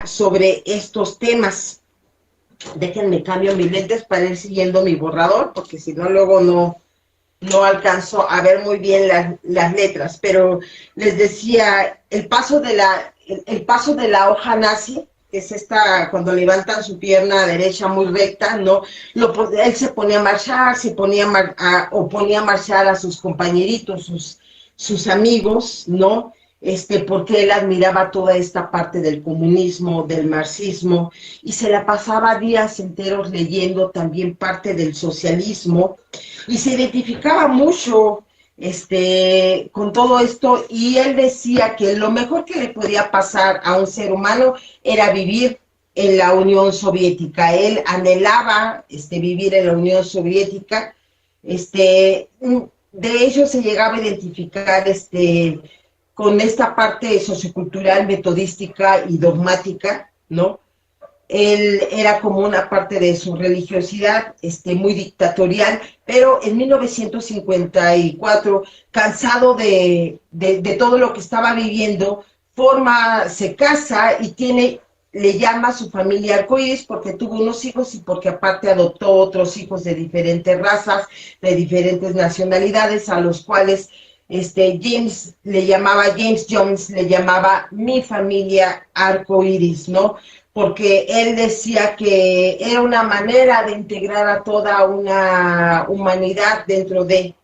sobre estos temas. Déjenme cambio mis lentes para ir siguiendo mi borrador, porque si no luego no alcanzo a ver muy bien las letras, pero les decía, el paso de la hoja nazi, que es esta, cuando levantan su pierna derecha muy recta, ¿no? Él se ponía a marchar, ponía a marchar a sus compañeritos, sus amigos, ¿no? Porque él admiraba toda esta parte del comunismo, del marxismo, y se la pasaba días enteros leyendo también parte del socialismo, y se identificaba mucho con todo esto, y él decía que lo mejor que le podía pasar a un ser humano era vivir en la Unión Soviética. Él anhelaba vivir en la Unión Soviética. De hecho se llegaba a identificar con esta parte sociocultural, metodística y dogmática, ¿no? Él era como una parte de su religiosidad, muy dictatorial, pero en 1954, cansado de todo lo que estaba viviendo, se casa y le llama a su familia Arcoíris porque tuvo unos hijos y porque aparte adoptó otros hijos de diferentes razas, de diferentes nacionalidades, a los cuales James Jones le llamaba mi familia Arcoíris, ¿no? Porque él decía que era una manera de integrar a toda una humanidad dentro de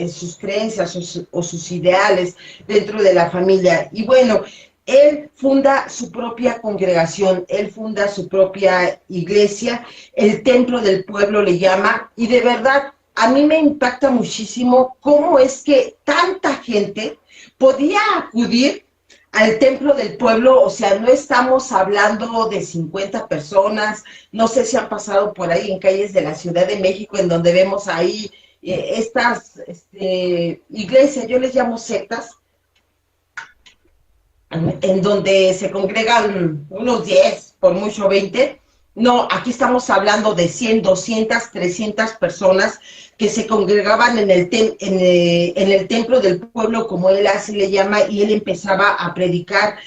sus creencias o sus ideales dentro de la familia. Y bueno, él funda su propia congregación, él funda su propia iglesia, el Templo del Pueblo le llama, y de verdad a mí me impacta muchísimo cómo es que tanta gente podía acudir al Templo del Pueblo. O sea, no estamos hablando de 50 personas, no sé si han pasado por ahí en calles de la Ciudad de México, en donde vemos ahí estas iglesias, yo les llamo sectas, en donde se congregan unos 10, por mucho 20. No, aquí estamos hablando de 100, 200, 300 personas que se congregaban en el Templo del Pueblo, como él así le llama, y él empezaba a predicar.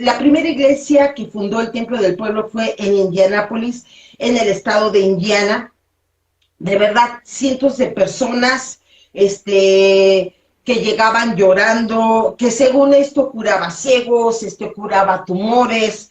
La primera iglesia que fundó el Templo del Pueblo fue en Indianápolis, en el estado de Indiana. De verdad, cientos de personas, que llegaban llorando, que según esto curaba ciegos, curaba tumores,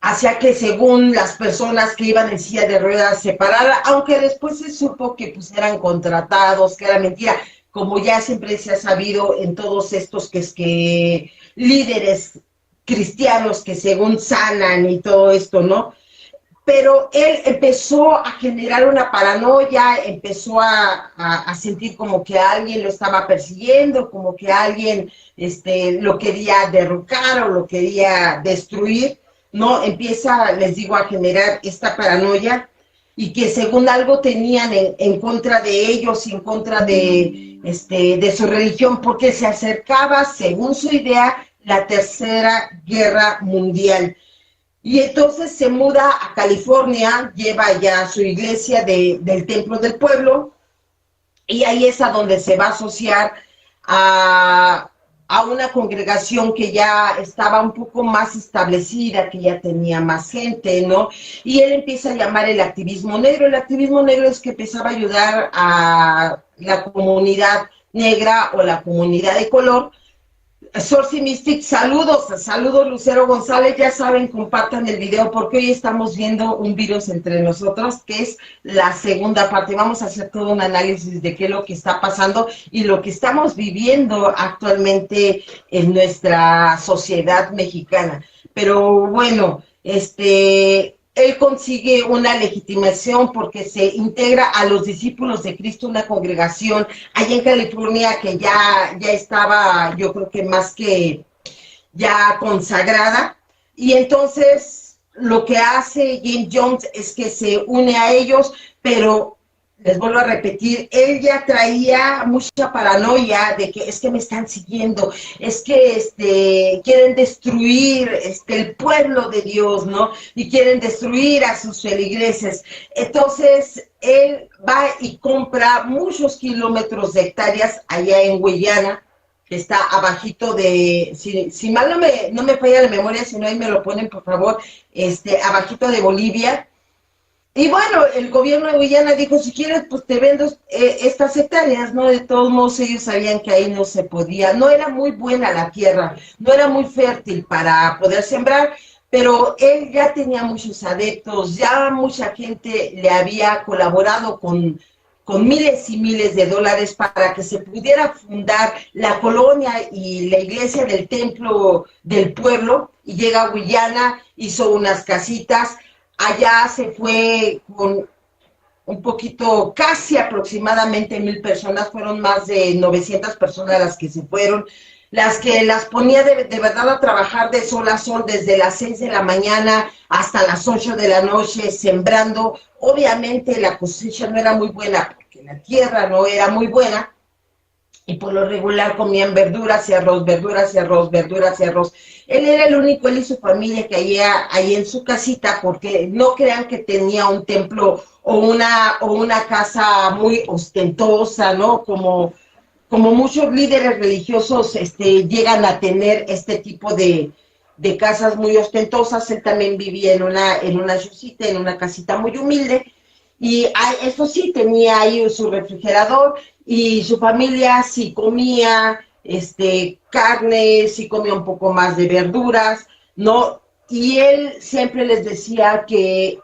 hacía que según las personas que iban en silla de ruedas se parara, aunque después se supo que pues eran contratados, que era mentira, como ya siempre se ha sabido en todos estos que líderes cristianos que según sanan y todo esto, ¿no? Pero él empezó a generar una paranoia, empezó a sentir como que alguien lo estaba persiguiendo, como que alguien lo quería derrocar o lo quería destruir, ¿no? Empieza, les digo, a generar esta paranoia, y que según algo tenían en contra de ellos, en contra de su religión, porque se acercaba, según su idea, la Tercera Guerra Mundial. Y entonces se muda a California, lleva ya su iglesia del Templo del Pueblo, y ahí es a donde se va a asociar a una congregación que ya estaba un poco más establecida, que ya tenía más gente, ¿no? Y él empieza a llamar el activismo negro. El activismo negro es que empezaba a ayudar a la comunidad negra o la comunidad de color. Source Mystic, saludos Lucero González, ya saben, compartan el video porque hoy estamos viendo un virus entre nosotros, que es la segunda parte. Vamos a hacer todo un análisis de qué es lo que está pasando y lo que estamos viviendo actualmente en nuestra sociedad mexicana. Pero bueno, él consigue una legitimación porque se integra a los discípulos de Cristo, una congregación allá en California que ya estaba, yo creo que más que ya consagrada. Y entonces lo que hace James Jones es que se une a ellos, pero les vuelvo a repetir, él ya traía mucha paranoia de que es que me están siguiendo, es que quieren destruir el pueblo de Dios, ¿no? Y quieren destruir a sus feligreses. Entonces, él va y compra muchos kilómetros de hectáreas allá en Guyana, que está abajito de, si mal no me falla la memoria, si no ahí me lo ponen por favor, abajito de Bolivia. Y bueno, el gobierno de Guyana dijo, si quieres, pues te vendo estas hectáreas, ¿no? De todos modos, ellos sabían que ahí no se podía, no era muy buena la tierra, no era muy fértil para poder sembrar, pero él ya tenía muchos adeptos, ya mucha gente le había colaborado con miles y miles de dólares para que se pudiera fundar la colonia y la iglesia del templo del pueblo, y llega a Guyana, hizo unas casitas, allá se fue con un poquito, casi aproximadamente 1,000 personas, fueron más de 900 personas las que se fueron, las que las ponía de verdad a trabajar de sol a sol, desde las 6 de la mañana hasta las 8 de la noche, sembrando. Obviamente la cosecha no era muy buena, porque la tierra no era muy buena, y por lo regular comían verduras y arroz, verduras y arroz, verduras y arroz. Él era el único, él y su familia, que había ahí en su casita, porque no crean que tenía un templo o una casa muy ostentosa, ¿no? Como muchos líderes religiosos llegan a tener este tipo de casas muy ostentosas. Él también vivía en una chocita, en una casita muy humilde, y eso sí, tenía ahí su refrigerador, y su familia sí comía carne, sí comía un poco más de verduras, ¿no? Y él siempre les decía que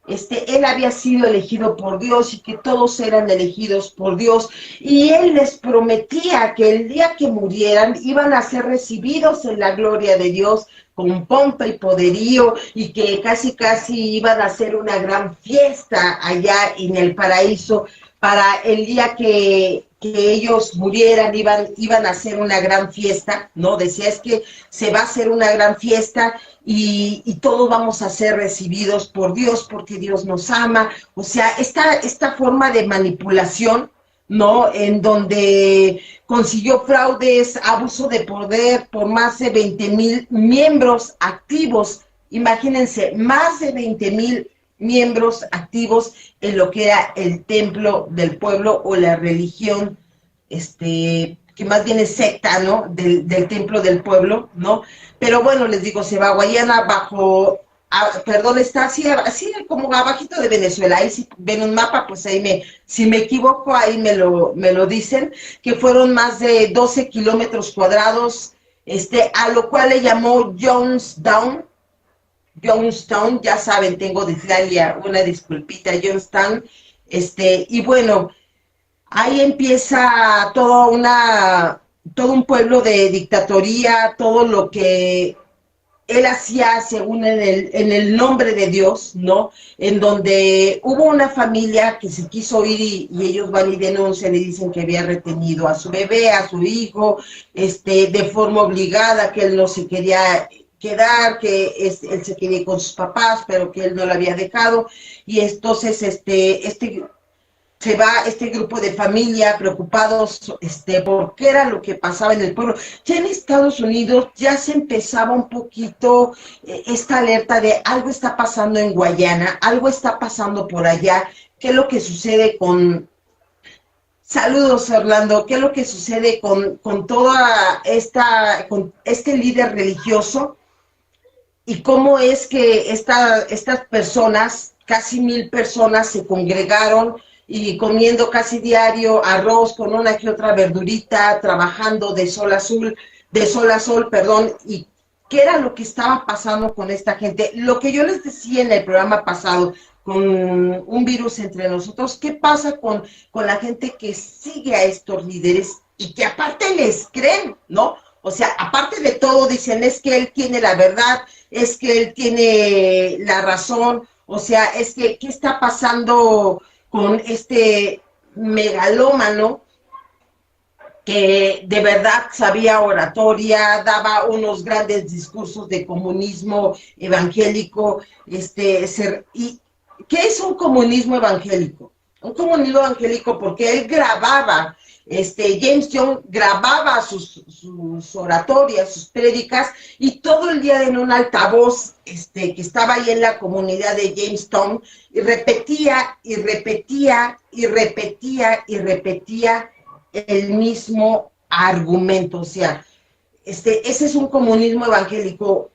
él había sido elegido por Dios y que todos eran elegidos por Dios, y él les prometía que el día que murieran iban a ser recibidos en la gloria de Dios con pompa y poderío, y que casi casi iban a hacer una gran fiesta allá en el paraíso para el día que ellos murieran, iban a hacer una gran fiesta, ¿no? Decía, es que se va a hacer una gran fiesta y todos vamos a ser recibidos por Dios porque Dios nos ama. O sea, esta forma de manipulación, ¿no? En donde consiguió fraudes, abuso de poder por más de 20,000 miembros activos. Imagínense, más de 20,000 miembros activos en lo que era el templo del pueblo, o la religión, que más bien es secta, ¿no? Del templo del pueblo, ¿no? Pero bueno, les digo, se va a Guayana bajo, perdón, está así como abajito de Venezuela. Ahí si ven un mapa, pues ahí si me equivoco, ahí me lo dicen, que fueron más de 12 kilómetros cuadrados, a lo cual le llamó Jonestown, ya saben, tengo dislexias, una disculpita, Jonestown, y bueno, ahí empieza todo un pueblo de dictatoría, todo lo que él hacía según en el nombre de Dios, ¿no? En donde hubo una familia que se quiso ir, y ellos van y denuncian y dicen que había retenido a su bebé, a su hijo, de forma obligada, que él no se quería quedar, que él se quería ir con sus papás, pero que él no lo había dejado, y entonces se va este grupo de familia preocupados por qué era lo que pasaba en el pueblo. Ya en Estados Unidos ya se empezaba un poquito esta alerta de algo está pasando en Guayana, algo está pasando por allá. ¿Qué es lo que sucede con... Saludos, Orlando. ¿Qué es lo que sucede con toda con este líder religioso? Y cómo es que estas personas, casi 1,000 personas, se congregaron y comiendo casi diario arroz con una que otra verdurita, trabajando de sol a sol, perdón. Y qué era lo que estaba pasando con esta gente. Lo que yo les decía en el programa pasado, con un virus entre nosotros, ¿qué pasa con la gente que sigue a estos líderes y que aparte les creen, ¿no? O sea, aparte de todo, dicen, es que él tiene la verdad, es que él tiene la razón. O sea, es que, ¿qué está pasando con este megalómano que de verdad sabía oratoria, daba unos grandes discursos de comunismo evangélico? ¿Y qué es un comunismo evangélico? Un comunismo evangélico, porque él grababa, James Jones grababa sus oratorias, sus prédicas, y todo el día en un altavoz que estaba ahí en la comunidad de Jamestown, y repetía y repetía y repetía y repetía el mismo argumento, o sea, ese es un comunismo evangélico.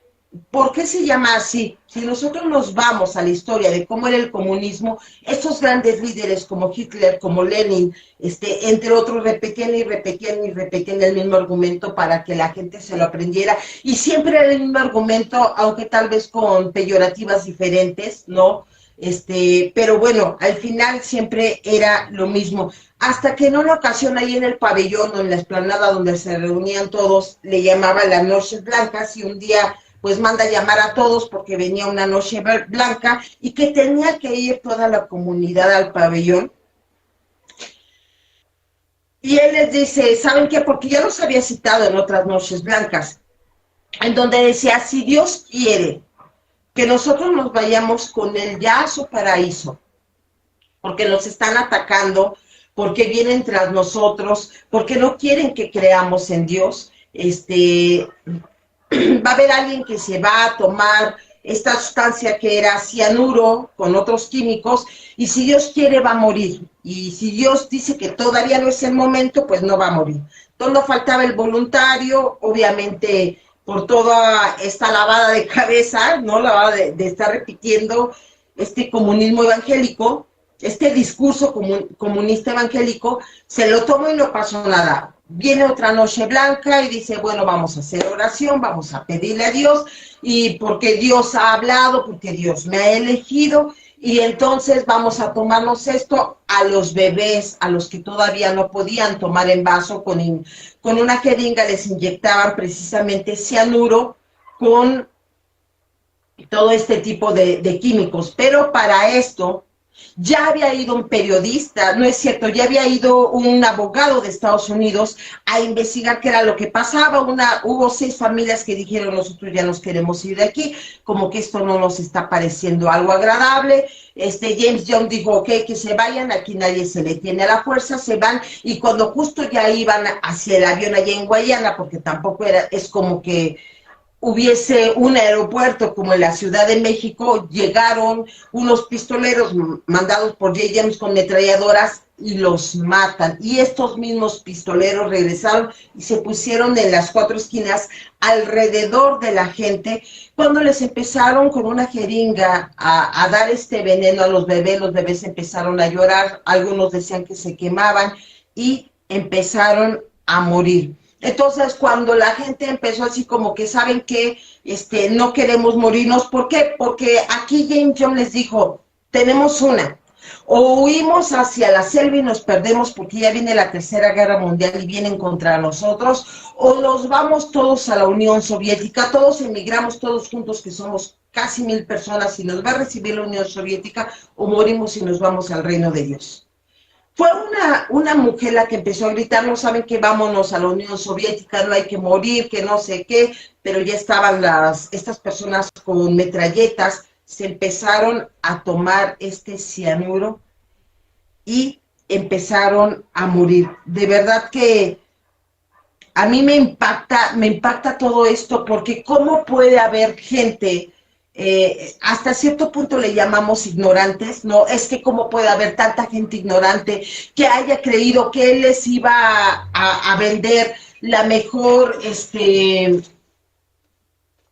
¿Por qué se llama así? Si nosotros nos vamos a la historia de cómo era el comunismo, estos grandes líderes como Hitler, como Lenin, entre otros, repetían y repetían y repetían el mismo argumento para que la gente se lo aprendiera, y siempre era el mismo argumento, aunque tal vez con peyorativas diferentes, ¿no? Pero bueno, al final siempre era lo mismo, hasta que en una ocasión ahí en el pabellón o en la explanada donde se reunían todos, le llamaban las noches blancas, y un día pues manda a llamar a todos porque venía una noche blanca y que tenía que ir toda la comunidad al pabellón. Y él les dice, ¿saben qué? Porque ya los había citado en otras noches blancas, en donde decía, si Dios quiere que nosotros nos vayamos con él ya a su paraíso, porque nos están atacando, porque vienen tras nosotros, porque no quieren que creamos en Dios, va a haber alguien que se va a tomar esta sustancia que era cianuro con otros químicos, y si Dios quiere va a morir, y si Dios dice que todavía no es el momento, pues no va a morir. Entonces no faltaba el voluntario, obviamente por toda esta lavada de cabeza, ¿no? Lavada de estar repitiendo este comunismo evangélico, este discurso comunista evangélico, se lo tomó y no pasó nada. Viene otra noche blanca y dice, bueno, vamos a hacer oración, vamos a pedirle a Dios, y porque Dios ha hablado, porque Dios me ha elegido, y entonces vamos a tomarnos esto a los bebés, a los que todavía no podían tomar en vaso, con una jeringa les inyectaban precisamente cianuro con todo este tipo de químicos, pero para esto ya había ido un periodista, no es cierto, ya había ido un abogado de Estados Unidos a investigar qué era lo que pasaba. Hubo 6 familias que dijeron, nosotros ya nos queremos ir de aquí, como que esto no nos está pareciendo algo agradable. James Young dijo, ok, que se vayan, aquí nadie se detiene a la fuerza, se van, y cuando justo ya iban hacia el avión allá en Guayana, porque tampoco es como que hubiese un aeropuerto como en la Ciudad de México, llegaron unos pistoleros mandados por J. James con metralladoras y los matan. Y estos mismos pistoleros regresaron y se pusieron en las 4 esquinas alrededor de la gente. Cuando les empezaron con una jeringa a dar este veneno a los bebés empezaron a llorar, algunos decían que se quemaban y empezaron a morir. Entonces, cuando la gente empezó así como que, ¿saben qué? No queremos morirnos. ¿Por qué? Porque aquí James Young les dijo, tenemos una. O huimos hacia la selva y nos perdemos porque ya viene la Tercera Guerra Mundial y vienen contra nosotros, o nos vamos todos a la Unión Soviética, todos emigramos todos juntos, que somos casi 1000 personas, y nos va a recibir la Unión Soviética, o morimos y nos vamos al reino de Dios. Fue una mujer la que empezó a gritar, no saben que vámonos a la Unión Soviética, no hay que morir, que no sé qué, pero ya estaban estas personas con metralletas, se empezaron a tomar este cianuro y empezaron a morir. De verdad que a mí me impacta todo esto, porque cómo puede haber gente, hasta cierto punto le llamamos ignorantes, ¿no? Es que cómo puede haber tanta gente ignorante que haya creído que él les iba a vender la mejor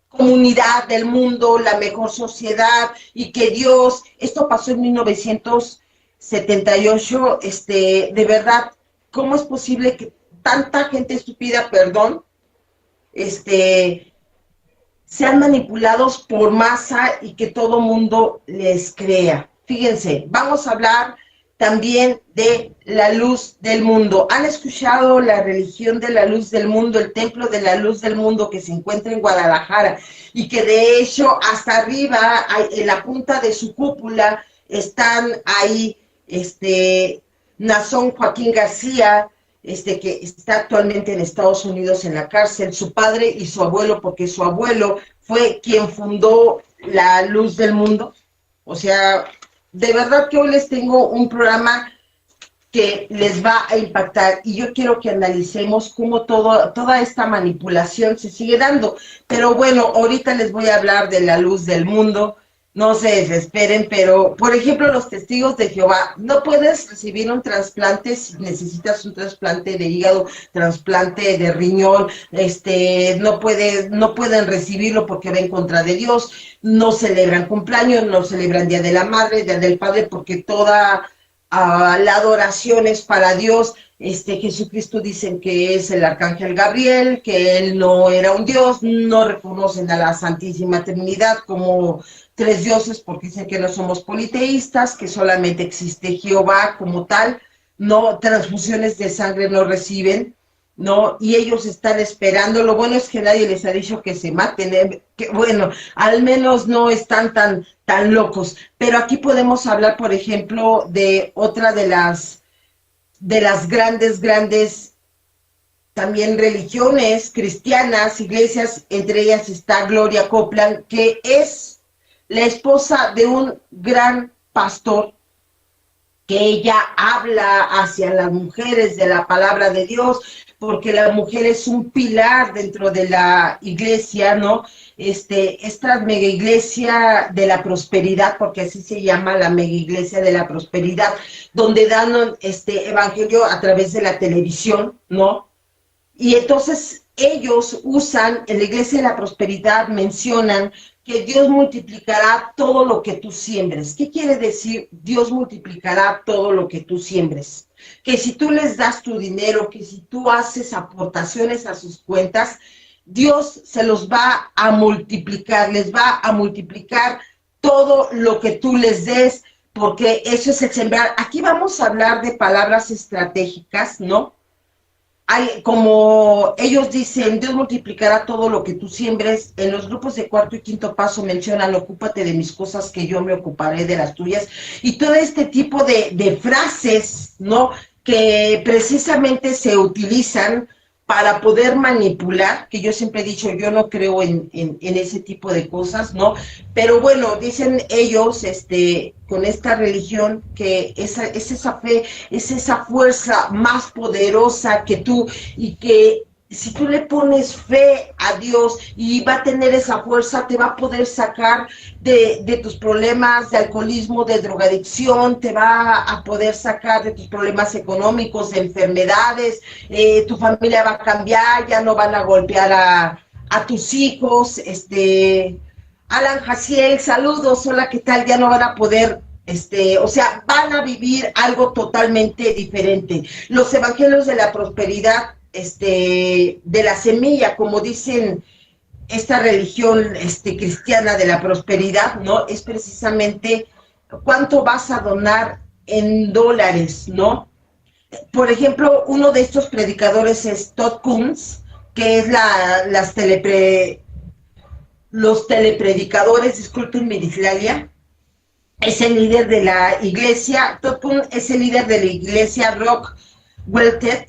comunidad del mundo, la mejor sociedad, y que Dios, esto pasó en 1978, de verdad, ¿cómo es posible que tanta gente estúpida, perdón, sean manipulados por masa y que todo mundo les crea? Fíjense, vamos a hablar también de la luz del mundo. ¿Han escuchado la religión de la luz del mundo, el templo de la luz del mundo que se encuentra en Guadalajara? Y que de hecho hasta arriba, en la punta de su cúpula, están ahí Nazón Joaquín García, que está actualmente en Estados Unidos en la cárcel, su padre y su abuelo, porque su abuelo fue quien fundó la luz del mundo. O sea, de verdad que hoy les tengo un programa que les va a impactar, y yo quiero que analicemos cómo toda esta manipulación se sigue dando. Pero bueno, ahorita les voy a hablar de la luz del mundo. no se desesperen, pero, por ejemplo, los testigos de Jehová, no puedes recibir un trasplante si necesitas un trasplante de hígado, trasplante de riñón, no pueden recibirlo porque va en contra de Dios, no celebran cumpleaños, no celebran Día de la Madre, Día del Padre, porque toda la adoración es para Dios. Jesucristo dicen que es el arcángel Gabriel, que él no era un dios, no reconocen a la Santísima Trinidad como tres dioses porque dicen que no somos politeístas, que solamente existe Jehová como tal, no transfusiones de sangre no reciben, ¿no? Y ellos están esperando. Lo bueno es que nadie les ha dicho que se maten, que bueno, al menos no están tan locos. Pero aquí podemos hablar, por ejemplo, de otra de las grandes también religiones cristianas, iglesias, entre ellas está Gloria Copeland, que es la esposa de un gran pastor, que ella habla hacia las mujeres de la palabra de Dios, porque la mujer es un pilar dentro de la iglesia, ¿no? Esta mega iglesia de la prosperidad, porque así se llama, la mega iglesia de la prosperidad, donde dan evangelio a través de la televisión, ¿no? Y entonces ellos usan, en la iglesia de la prosperidad mencionan que Dios multiplicará todo lo que tú siembres. ¿Qué quiere decir Dios multiplicará todo lo que tú siembres? Que si tú les das tu dinero, que si tú haces aportaciones a sus cuentas, Dios se los va a multiplicar, les va a multiplicar todo lo que tú les des, porque eso es el sembrar. Aquí vamos a hablar de palabras estratégicas, ¿no? Como ellos dicen, Dios multiplicará todo lo que tú siembres. En los grupos de cuarto y quinto paso mencionan, ocúpate de mis cosas que yo me ocuparé de las tuyas. Y todo este tipo de frases, ¿no? Que precisamente se utilizan para poder manipular, que yo siempre he dicho, yo no creo en ese tipo de cosas, ¿no? Pero bueno, dicen ellos, con esta religión, que es esa fe, es esa fuerza más poderosa que tú, y que si tú le pones fe a Dios y va a tener esa fuerza, te va a poder sacar de tus problemas de alcoholismo, de drogadicción, te va a poder sacar de tus problemas económicos, de enfermedades, tu familia va a cambiar, ya no van a golpear a tus hijos. Alan Jaciel, saludos, hola, ¿qué tal? Ya no van a poder o sea, van a vivir algo totalmente diferente. Los evangelios de la prosperidad, de la semilla, como dicen esta religión cristiana de la prosperidad, ¿no? Es precisamente cuánto vas a donar en dólares, ¿no? Por ejemplo, uno de estos predicadores es Todd Coons, que es los telepredicadores, disculpen mi dislalia. Es el líder de la iglesia, Todd Coons es el líder de la iglesia Rock Welted.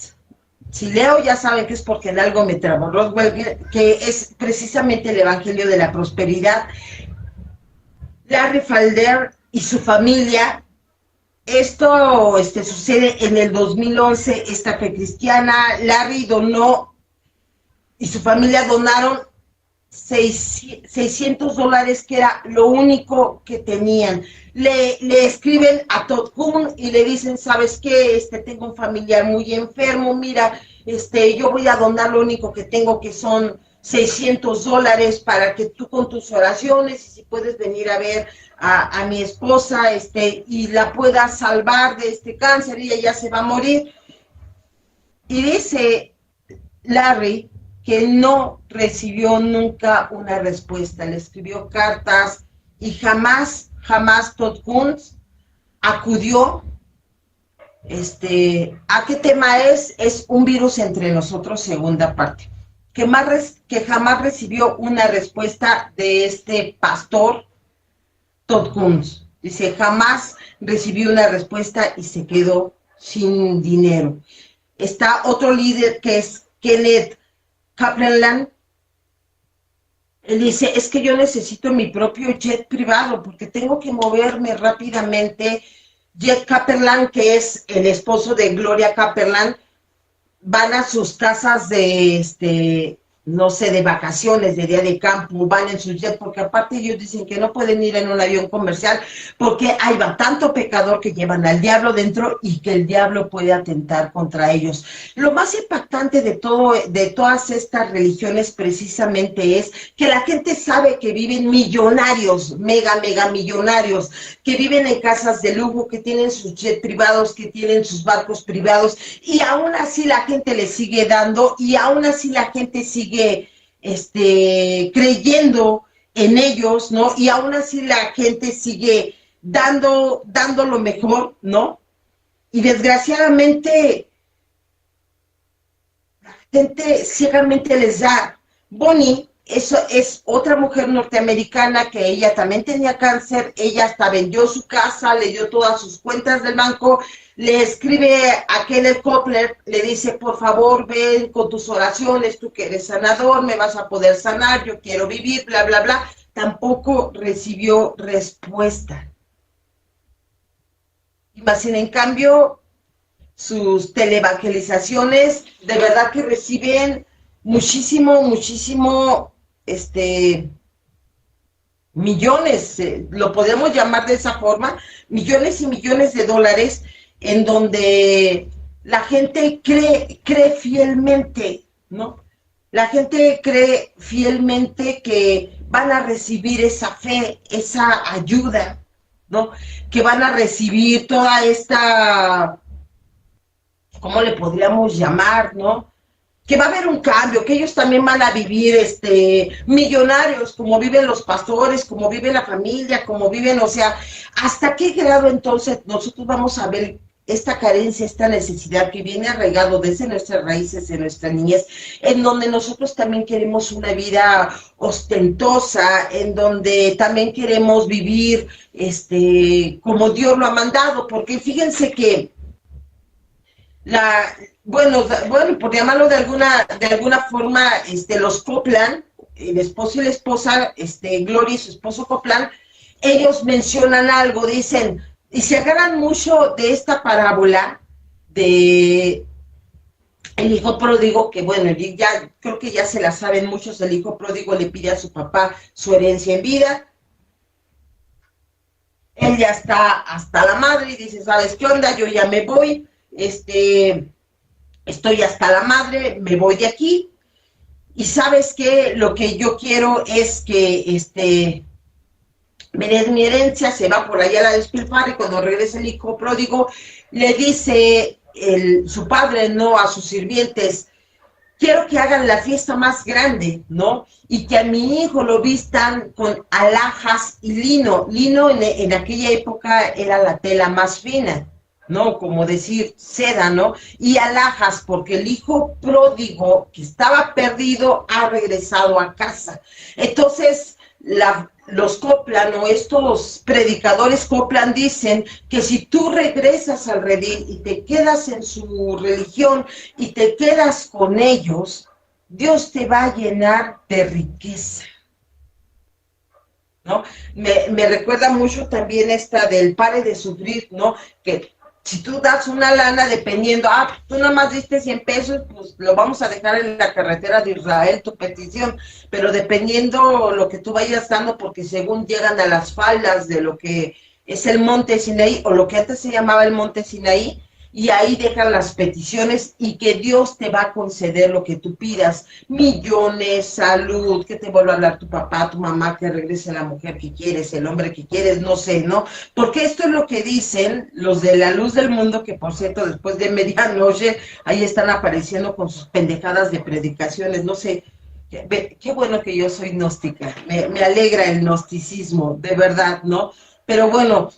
Si leo ya saben que es porque en algo me trabo. Rock Welted, que es precisamente el evangelio de la prosperidad. Larry Falder y su familia. Esto sucede en el 2011, esta fe cristiana. Larry donó y su familia donaron $600, que era lo único que tenían. Le escriben a Todd Coons y le dicen, ¿sabes qué? Tengo un familiar muy enfermo, mira, yo voy a donar lo único que tengo, que son $600, para que tú con tus oraciones, y si puedes venir a ver a mi esposa, y la puedas salvar de este cáncer, y ella se va a morir. Y dice Larry que no recibió nunca una respuesta. Le escribió cartas y jamás Todd Coons acudió. ¿A qué tema es? Es un virus entre nosotros, segunda parte. Que jamás recibió una respuesta de este pastor Todd Coons. Dice, jamás recibió una respuesta y se quedó sin dinero. Está otro líder que es Kenneth Copeland. Él dice, es que yo necesito mi propio jet privado porque tengo que moverme rápidamente. Jet Copeland, que es el esposo de Gloria Copeland, van a sus casas de no sé, de vacaciones, de día de campo, van en su jet, porque aparte ellos dicen que no pueden ir en un avión comercial, porque ahí va tanto pecador que llevan al diablo dentro y que el diablo puede atentar contra ellos. Lo más impactante de todo, de todas estas religiones precisamente es que la gente sabe que viven millonarios, mega millonarios, que viven en casas de lujo, que tienen sus jets privados, que tienen sus barcos privados, y aún así la gente le sigue dando, y aún así la gente sigue creyendo en ellos, ¿no? Y aún así la gente sigue dando lo mejor, ¿no? Y desgraciadamente la gente ciegamente les da. Bonnie, eso es otra mujer norteamericana que ella también tenía cáncer, ella hasta vendió su casa, le dio todas sus cuentas del banco, le escribe a Kenneth Copeland, le dice, por favor, ven con tus oraciones, tú que eres sanador, me vas a poder sanar, yo quiero vivir, bla, bla, bla. Tampoco recibió respuesta. Y más sin en cambio, sus teleevangelizaciones, de verdad que reciben muchísimo, millones, lo podemos llamar de esa forma, millones y millones de dólares, en donde la gente cree fielmente, ¿no? La gente cree fielmente que van a recibir esa fe, esa ayuda, ¿no? Que van a recibir toda esta, ¿cómo le podríamos llamar, no? Que va a haber un cambio, que ellos también van a vivir millonarios, como viven los pastores, como vive la familia, como viven, o sea, ¿hasta qué grado entonces nosotros vamos a ver esta carencia, esta necesidad que viene arraigado desde nuestras raíces, de nuestra niñez, en donde nosotros también queremos una vida ostentosa, en donde también queremos vivir como Dios lo ha mandado? Porque fíjense que bueno, por llamarlo de alguna forma, los Copeland, el esposo y la esposa, Gloria y su esposo Copeland, ellos mencionan algo, dicen, y se agarran mucho de esta parábola de el hijo pródigo, que bueno, ya creo que ya se la saben muchos. El hijo pródigo le pide a su papá su herencia en vida, él ya está hasta la madre y dice, ¿sabes qué onda? Yo ya me voy, estoy hasta la madre, me voy de aquí, y ¿sabes qué? Lo que yo quiero es que me den mi herencia. Se va por allá a la despilfarra, y cuando regresa el hijo pródigo, le dice su padre, ¿no?, a sus sirvientes, quiero que hagan la fiesta más grande, ¿no? Y que a mi hijo lo vistan con alhajas y lino. Lino en aquella época era la tela más fina, ¿no? Como decir seda, ¿no? Y alhajas, porque el hijo pródigo que estaba perdido ha regresado a casa. Entonces, los Copeland, o estos predicadores Copeland, dicen que si tú regresas al redil y te quedas en su religión y te quedas con ellos, Dios te va a llenar de riqueza, ¿no? Me recuerda mucho también esta del pare de sufrir, ¿no? Que si tú das una lana, dependiendo, tú nada más diste 100 pesos, pues lo vamos a dejar en la carretera de Israel, tu petición, pero dependiendo lo que tú vayas dando, porque según llegan a las faldas de lo que es el monte Sinaí, o lo que antes se llamaba el monte Sinaí, y ahí dejan las peticiones, y que Dios te va a conceder lo que tú pidas, millones, salud, que te vuelva a hablar tu papá, tu mamá, que regrese la mujer que quieres, el hombre que quieres, no sé, ¿no? Porque esto es lo que dicen los de la luz del mundo, que por cierto, después de medianoche, ahí están apareciendo con sus pendejadas de predicaciones, no sé. Qué bueno que yo soy gnóstica, me alegra el gnosticismo, de verdad, ¿no? Pero bueno,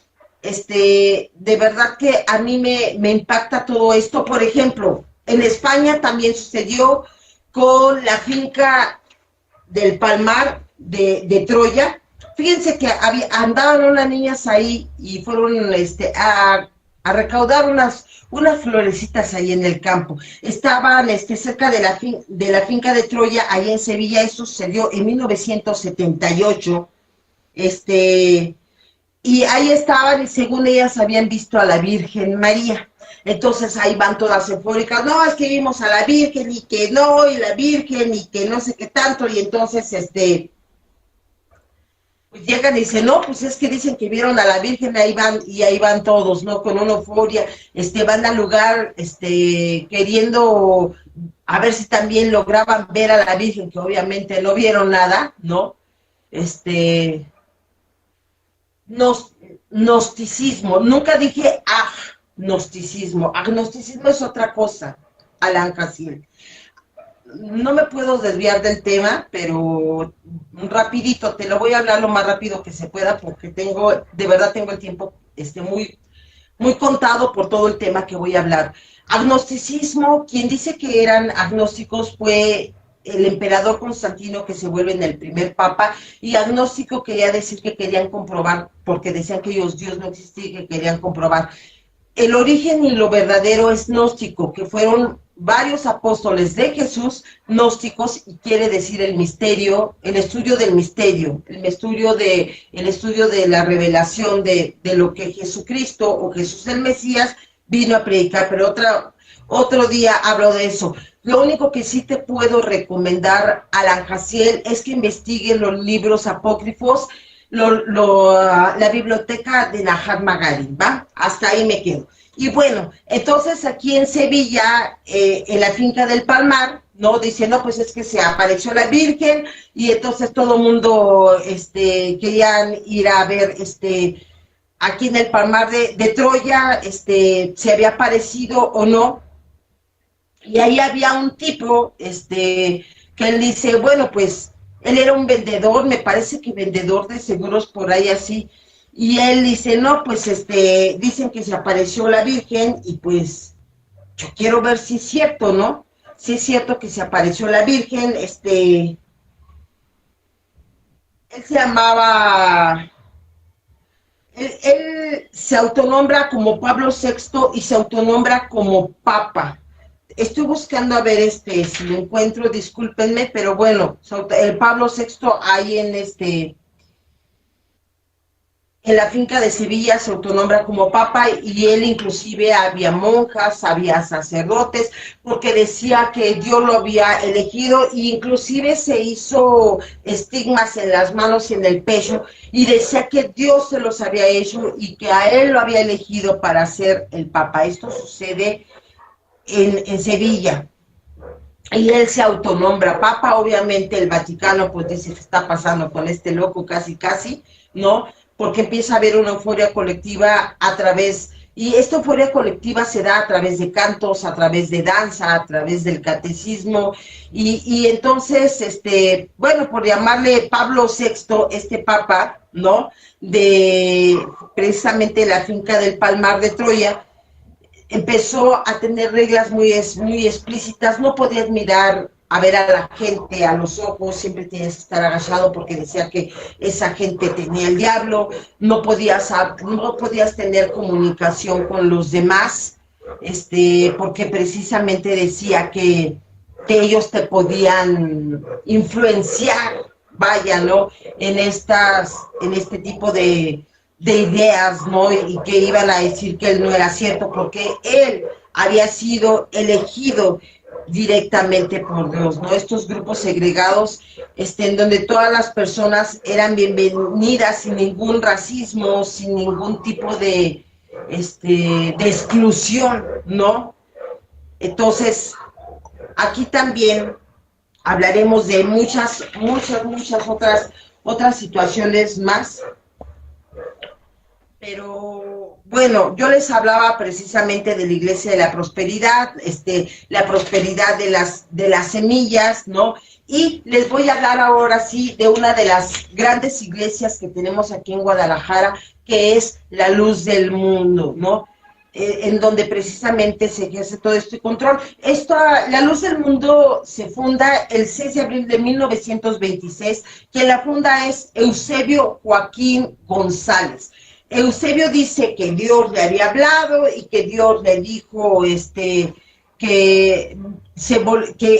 de verdad que a mí me impacta todo esto. Por ejemplo, en España también sucedió con la finca del Palmar de Troya. Fíjense que andaban unas niñas ahí y fueron a recaudar unas florecitas ahí en el campo. Estaban cerca de la finca de Troya, ahí en Sevilla. Esto sucedió en 1978. y ahí estaban y según ellas habían visto a la Virgen María. Entonces ahí van todas eufóricas, no, es que vimos a la Virgen y que no, y la Virgen y que no sé qué tanto, y entonces pues llegan y dicen, no, pues es que dicen que vieron a la Virgen, ahí van, y ahí van todos, ¿no? Con una euforia, van al lugar, queriendo a ver si también lograban ver a la Virgen, que obviamente no vieron nada, ¿no? Este, nos, Gnosticismo, nunca dije agnosticismo, agnosticismo es otra cosa, Alan Casil. No me puedo desviar del tema, pero rapidito, te lo voy a hablar lo más rápido que se pueda, porque de verdad tengo el tiempo muy, muy contado por todo el tema que voy a hablar. Agnosticismo, quien dice que eran agnósticos fue el emperador Constantino, que se vuelve en el primer papa, y agnóstico quería decir que querían comprobar, porque decían que Dios no existía y que querían comprobar. El origen y lo verdadero es gnóstico, que fueron varios apóstoles de Jesús gnósticos, y quiere decir el misterio, el estudio del misterio, el estudio de la revelación de lo que Jesucristo o Jesús el Mesías vino a predicar, pero otro día hablo de eso. Lo único que sí te puedo recomendar, Alan Casil, es que investiguen los libros apócrifos, la biblioteca de Mahatma Gandhi, ¿va? Hasta ahí me quedo. Y bueno, entonces aquí en Sevilla, en la finca del Palmar, ¿no? Dice, no, pues es que se apareció la Virgen, y entonces todo el mundo querían ir a ver, aquí en el Palmar de Troya, se había aparecido o no. Y ahí había un tipo, que él dice, bueno, pues, él era un vendedor, me parece que vendedor de seguros por ahí así, y él dice, no, pues, dicen que se apareció la Virgen, y pues, yo quiero ver si es cierto, ¿no? Si es cierto que se apareció la Virgen, él se llamaba, él se autonombra como Pablo VI y se autonombra como Papa. Estoy buscando a ver si lo encuentro, discúlpenme, pero bueno, el Pablo VI ahí en la finca de Sevilla se autonombra como papa, y él inclusive había monjas, había sacerdotes, porque decía que Dios lo había elegido, e inclusive se hizo estigmas en las manos y en el pecho, y decía que Dios se los había hecho y que a él lo había elegido para ser el papa. Esto sucede en Sevilla, y él se autonombra papa. Obviamente el Vaticano pues dice, ¿qué está pasando con este loco? Casi, ¿no? Porque empieza a haber una euforia colectiva y esta euforia colectiva se da a través de cantos, a través de danza, a través del catecismo, y entonces, bueno, por llamarle Pablo VI, papa, ¿no? De precisamente la finca del Palmar de Troya, empezó a tener reglas muy explícitas. No podías mirar a ver a la gente a los ojos, siempre tenías que estar agachado, porque decía que esa gente tenía el diablo. No podías tener comunicación con los demás, porque precisamente decía que ellos te podían influenciar, vaya, ¿no? En este tipo de ideas, ¿no? Y que iban a decir que él no era cierto, porque él había sido elegido directamente por Dios, ¿no? Estos grupos segregados, en donde todas las personas eran bienvenidas sin ningún racismo, sin ningún tipo de exclusión, ¿no? Entonces, aquí también hablaremos de muchas otras situaciones más. Pero bueno, yo les hablaba precisamente de la Iglesia de la Prosperidad, la prosperidad de las semillas, ¿no? Y les voy a hablar ahora sí de una de las grandes iglesias que tenemos aquí en Guadalajara, que es la Luz del Mundo, ¿no? En donde precisamente se ejerce todo este control. La Luz del Mundo se funda el 6 de abril de 1926, quien la funda es Eusebio Joaquín González. Eusebio dice que Dios le había hablado y que Dios le dijo que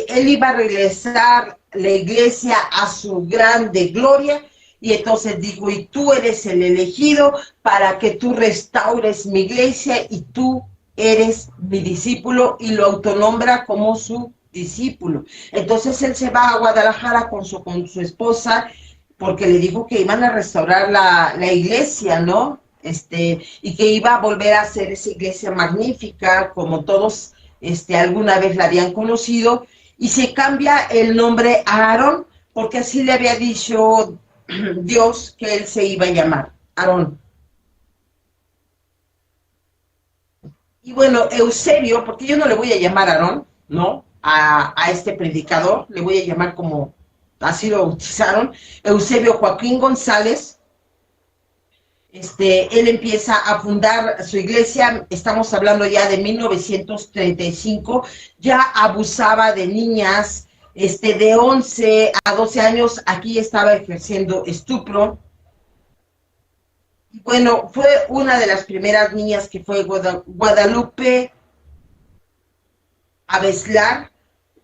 él iba a regresar la iglesia a su grande gloria, y entonces dijo, y tú eres el elegido para que tú restaures mi iglesia y tú eres mi discípulo, y lo autonombra como su discípulo. Entonces él se va a Guadalajara con su esposa, porque le dijo que iban a restaurar la iglesia, ¿no? Y que iba a volver a hacer esa iglesia magnífica, como todos alguna vez la habían conocido, y se cambia el nombre a Aarón, porque así le había dicho Dios que él se iba a llamar Aarón. Y bueno, Eusebio, porque yo no le voy a llamar Aarón, ¿no? A este predicador, le voy a llamar como así lo bautizaron, Eusebio Joaquín González. Él empieza a fundar su iglesia, estamos hablando ya de 1935, ya abusaba de niñas, de 11 a 12 años, aquí estaba ejerciendo estupro. Y bueno, fue una de las primeras niñas que fue Guadalupe Aveslar,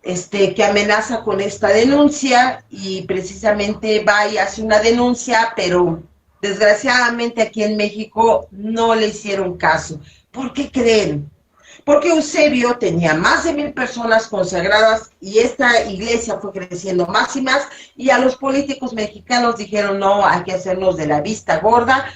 que amenaza con esta denuncia, y precisamente va y hace una denuncia, pero desgraciadamente aquí en México no le hicieron caso. ¿Por qué creen? Porque Eusebio tenía más de 1000 personas consagradas, y esta iglesia fue creciendo más y más, y a los políticos mexicanos dijeron, no, hay que hacernos de la vista gorda,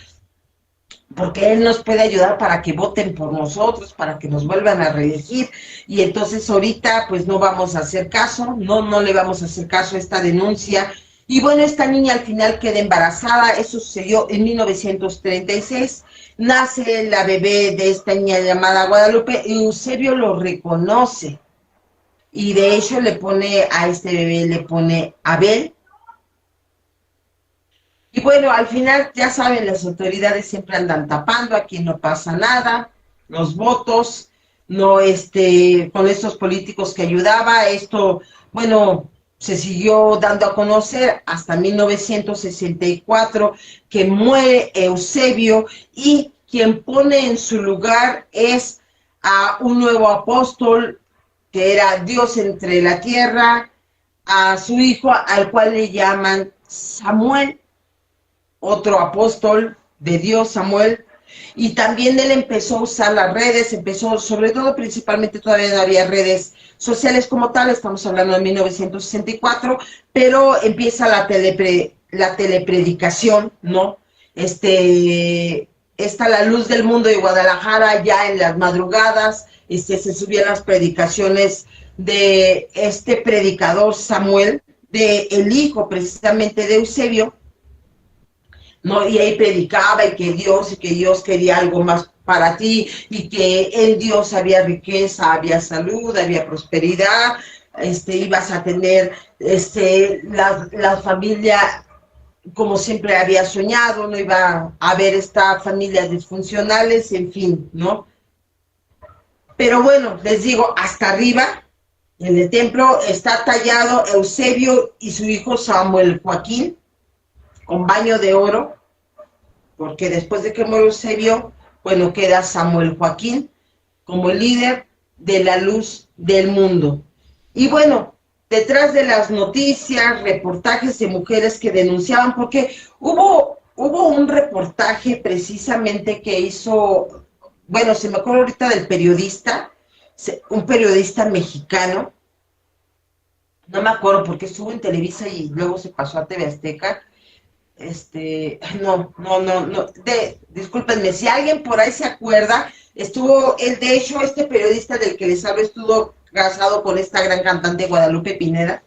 porque él nos puede ayudar para que voten por nosotros, para que nos vuelvan a reelegir, y entonces ahorita pues no vamos a hacer caso, no le vamos a hacer caso a esta denuncia. Y bueno, esta niña al final queda embarazada, eso sucedió en 1936, nace la bebé de esta niña llamada Guadalupe, y Eusebio lo reconoce, y de hecho le pone a este bebé, le pone Abel. Y bueno, al final, ya saben, las autoridades siempre andan tapando, aquí no pasa nada, los votos, no, con estos políticos que ayudaba, esto, bueno, se siguió dando a conocer hasta 1964, que muere Eusebio, y quien pone en su lugar es a un nuevo apóstol, que era Dios entre la tierra, a su hijo, al cual le llaman Samuel, otro apóstol de Dios, Samuel. Y también él empezó a usar las redes, empezó, sobre todo, principalmente, todavía no había redes sociales como tal, estamos hablando de 1964, pero empieza la telepredicación, ¿no? Está La Luz del Mundo de Guadalajara, ya en las madrugadas, se subían las predicaciones de este predicador Samuel, de el hijo precisamente de Eusebio, ¿no? Y ahí predicaba, y que Dios quería algo más para ti, y que en Dios había riqueza, había salud, había prosperidad, ibas a tener la familia como siempre había soñado, no iba a haber esta familias disfuncionales, en fin, ¿no? Pero bueno, les digo, hasta arriba, en el templo, está tallado Eusebio y su hijo Samuel Joaquín, con baño de oro, porque después de que muere Eusebio, bueno, queda Samuel Joaquín como el líder de La Luz del Mundo. Y bueno, detrás de las noticias, reportajes de mujeres que denunciaban, porque hubo un reportaje precisamente que hizo, bueno, se me acuerda ahorita del periodista, un periodista mexicano, no me acuerdo porque estuvo en Televisa y luego se pasó a TV Azteca. Discúlpenme, si alguien por ahí se acuerda, estuvo, de hecho, este periodista del que les hablo estuvo casado con esta gran cantante Guadalupe Pineda,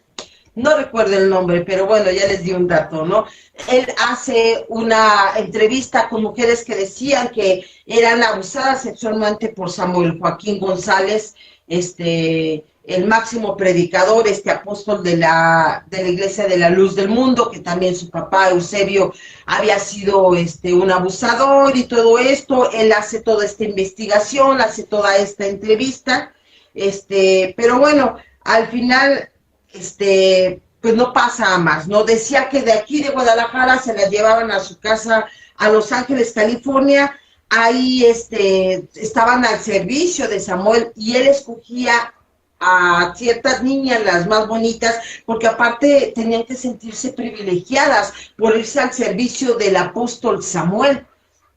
no recuerdo el nombre, pero bueno, ya les di un dato, ¿no? Él hace una entrevista con mujeres que decían que eran abusadas sexualmente por Samuel Joaquín González, el máximo predicador, apóstol de la Iglesia de la Luz del Mundo, que también su papá Eusebio había sido un abusador y todo esto. Él hace toda esta investigación, hace toda esta entrevista, pero bueno, al final, pues no pasa a más, ¿no? Decía que de aquí de Guadalajara se las llevaban a su casa a Los Ángeles, California. Ahí estaban al servicio de Samuel, y él escogía a ciertas niñas, las más bonitas, porque aparte tenían que sentirse privilegiadas por irse al servicio del apóstol Samuel,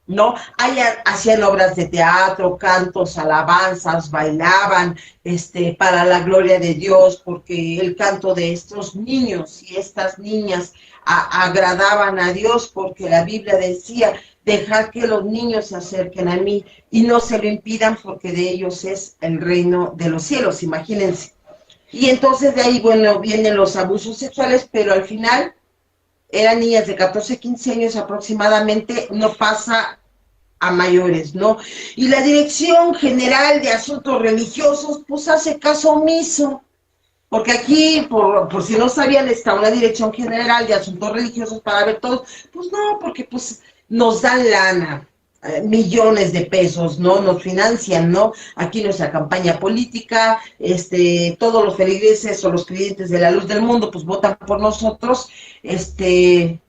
¿no? Hacían obras de teatro, cantos, alabanzas, bailaban, para la gloria de Dios, porque el canto de estos niños y estas niñas agradaban a Dios, porque la Biblia decía, dejar que los niños se acerquen a mí y no se lo impidan, porque de ellos es el reino de los cielos, imagínense. Y entonces de ahí, bueno, vienen los abusos sexuales, pero al final eran niñas de 14, 15 años aproximadamente, no pasa a mayores, ¿no? Y la Dirección General de Asuntos Religiosos, pues hace caso omiso, porque aquí, por si no sabían, está una Dirección General de Asuntos Religiosos para ver todos, pues no, porque pues nos dan lana, millones de pesos, ¿no? Nos financian, ¿no? Aquí nuestra campaña política, todos los feligreses o los creyentes de la luz del mundo, pues votan por nosotros, y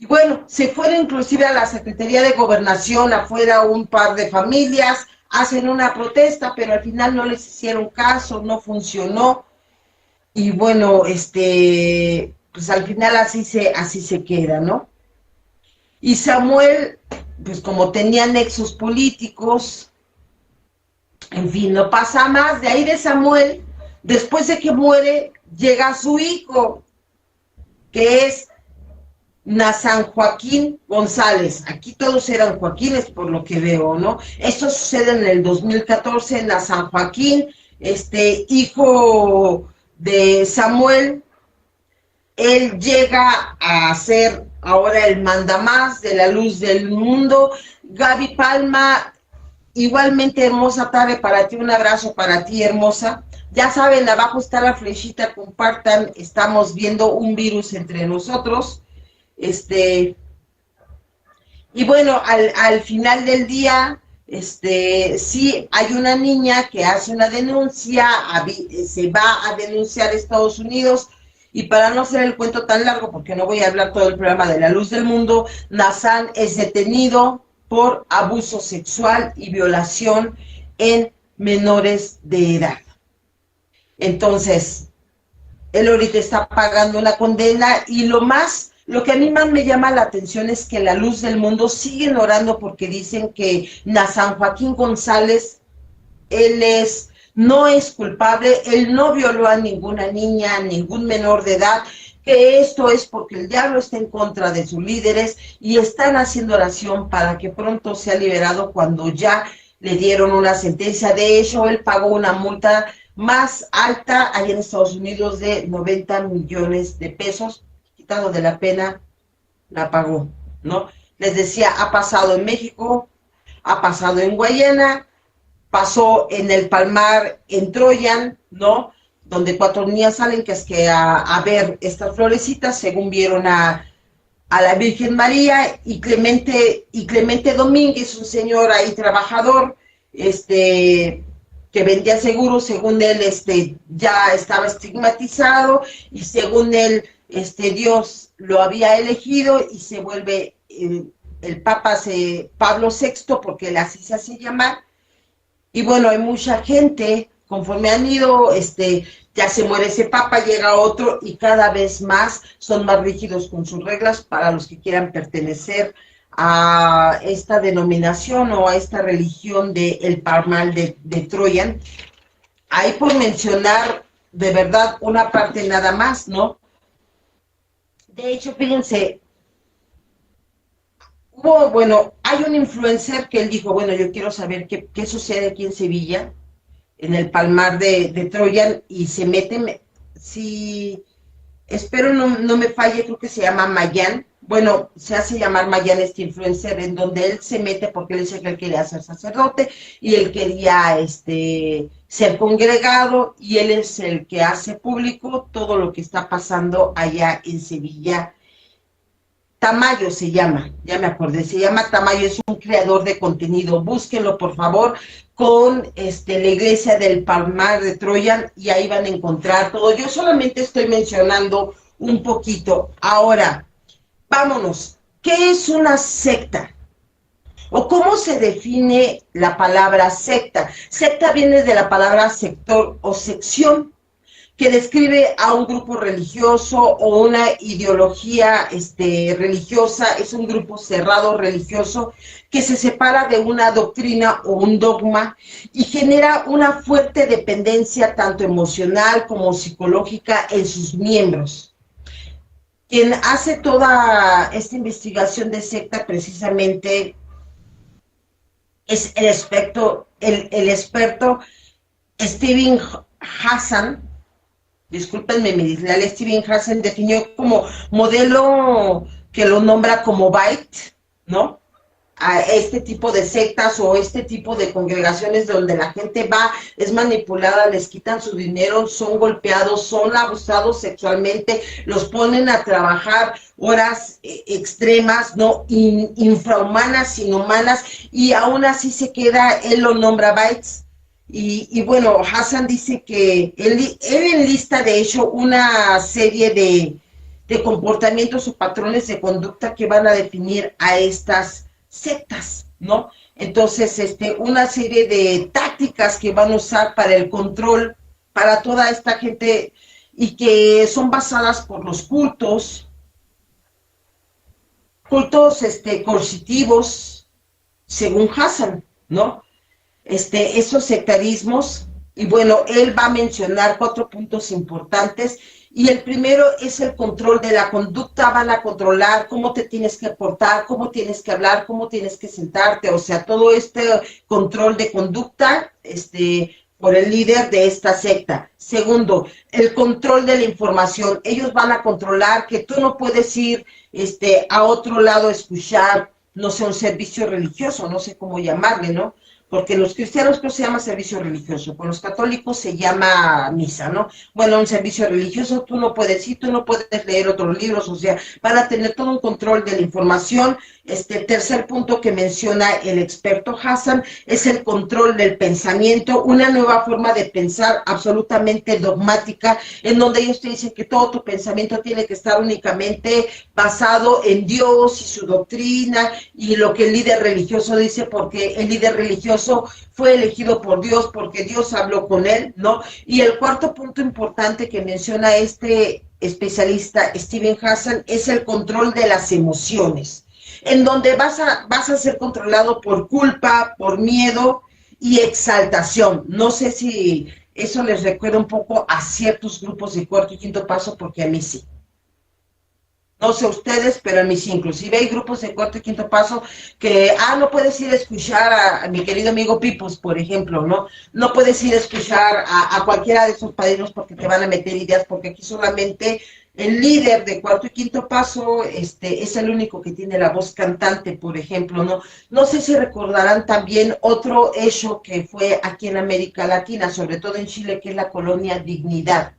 bueno, se fueron inclusive a la Secretaría de Gobernación, afuera un par de familias, hacen una protesta, pero al final no les hicieron caso, no funcionó, y bueno, pues al final así se queda, ¿no? Y Samuel, pues como tenía nexos políticos, en fin, no pasa más. De ahí de Samuel, después de que muere, llega su hijo, que es Nazan Joaquín González. Aquí todos eran Joaquines, por lo que veo, ¿no? Esto sucede en el 2014. Nazan Joaquín, hijo de Samuel, él llega a ser ahora el mandamás de la luz del mundo. Gaby Palma, igualmente hermosa tarde para ti, un abrazo para ti, hermosa. Ya saben, abajo está la flechita, compartan, estamos viendo un virus entre nosotros. Y bueno, al final del día, sí hay una niña que hace una denuncia, se va a denunciar a Estados Unidos, y para no hacer el cuento tan largo, porque no voy a hablar todo el programa de la luz del mundo, Nazan es detenido por abuso sexual y violación en menores de edad. Entonces, él ahorita está pagando una condena, y lo que a mí más me llama la atención es que la luz del mundo siguen orando, porque dicen que Nazan Joaquín González, no es culpable, él no violó a ninguna niña, a ningún menor de edad, que esto es porque el diablo está en contra de sus líderes y están haciendo oración para que pronto sea liberado, cuando ya le dieron una sentencia. De hecho, él pagó una multa más alta allá en Estados Unidos de 90 millones de pesos, quitado de la pena, la pagó, ¿no? Les decía, ha pasado en México, ha pasado en Guayana, pasó en el Palmar, en Troyan, ¿no? Donde 4 niñas salen a ver estas florecitas, según vieron a la Virgen María, y Clemente Domínguez, un señor ahí trabajador, que vendía seguros, según él, ya estaba estigmatizado, y según él, Dios lo había elegido, y se vuelve el Papa Pablo VI, porque él así se hace llamar. Y bueno, hay mucha gente, conforme han ido, ya se muere ese papa, llega otro, y cada vez más son más rígidos con sus reglas para los que quieran pertenecer a esta denominación o a esta religión del Palmar de Troyan. Ahí por mencionar de verdad una parte nada más, ¿no? De hecho, fíjense, hay un influencer que él dijo, bueno, yo quiero saber qué sucede aquí en Sevilla, en el Palmar de Troyan, y se mete, si espero no me falle, creo que se llama Mayan. Bueno, se hace llamar Mayan este influencer, en donde él se mete porque él dice que él quería ser sacerdote y él quería ser congregado, y él es el que hace público todo lo que está pasando allá en Sevilla. Tamayo se llama, ya me acordé, se llama Tamayo, es un creador de contenido, búsquenlo por favor, con la iglesia del Palmar de Troyan, y ahí van a encontrar todo. Yo solamente estoy mencionando un poquito. Ahora, vámonos, ¿qué es una secta? ¿O cómo se define la palabra secta? Secta viene de la palabra sector o sección, que describe a un grupo religioso o una ideología religiosa. Es un grupo cerrado religioso que se separa de una doctrina o un dogma y genera una fuerte dependencia tanto emocional como psicológica en sus miembros. Quien hace toda esta investigación de secta precisamente es el experto Steven Hassan. Discúlpenme mi dislexia. Steven Hassan definió como modelo, que lo nombra como Byte, ¿no? A este tipo de sectas o este tipo de congregaciones donde la gente va, es manipulada, les quitan su dinero, son golpeados, son abusados sexualmente, los ponen a trabajar horas extremas, ¿no? Infrahumanas, inhumanas, y aún así se queda, él lo nombra Bytes. Y bueno, Hassan dice que él enlista de hecho una serie de comportamientos o patrones de conducta que van a definir a estas sectas, ¿no? Entonces, una serie de tácticas que van a usar para el control, para toda esta gente, y que son basadas por los cultos coercitivos, según Hassan, ¿no? Esos sectarismos, y bueno, él va a mencionar 4 puntos importantes, y el primero es el control de la conducta. Van a controlar cómo te tienes que portar, cómo tienes que hablar, cómo tienes que sentarte, o sea, todo este control de conducta, por el líder de esta secta. Segundo, el control de la información. Ellos van a controlar que tú no puedes ir, a otro lado a escuchar, no sé, un servicio religioso, no sé cómo llamarle, ¿no? Porque los cristianos creo que se llama servicio religioso, con los católicos se llama misa, ¿no? Bueno, un servicio religioso, tú no puedes ir, tú no puedes leer otros libros, o sea, van a tener todo un control de la información. Tercer punto que menciona el experto Hassan es el control del pensamiento, una nueva forma de pensar absolutamente dogmática, en donde ellos te dicen que todo tu pensamiento tiene que estar únicamente basado en Dios y su doctrina y lo que el líder religioso dice, porque el líder religioso fue elegido por Dios, porque Dios habló con él, ¿no? Y el cuarto punto importante que menciona este especialista, Steven Hassan, es el control de las emociones, en donde vas a ser controlado por culpa, por miedo y exaltación. No sé si eso les recuerda un poco a ciertos grupos de cuarto y quinto paso, porque a mí sí. No sé ustedes, pero a mí sí. Inclusive hay grupos de cuarto y quinto paso que, no puedes ir a escuchar a mi querido amigo Pipos, por ejemplo, ¿no? No puedes ir a escuchar a cualquiera de esos padrinos porque te van a meter ideas, porque aquí solamente el líder de cuarto y quinto paso, es el único que tiene la voz cantante, por ejemplo, ¿no? No sé si recordarán también otro hecho que fue aquí en América Latina, sobre todo en Chile, que es la colonia Dignidad.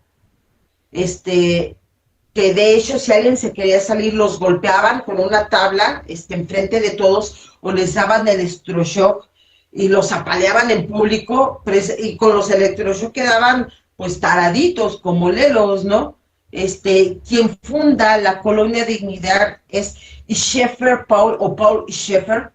Que de hecho si alguien se quería salir los golpeaban con una tabla enfrente de todos, o les daban el electroshock y los apaleaban en público, y con los electroshock quedaban pues taraditos como lelos, ¿no? Quien funda la colonia Dignidad es Scheffer Paul, o Paul Scheffer,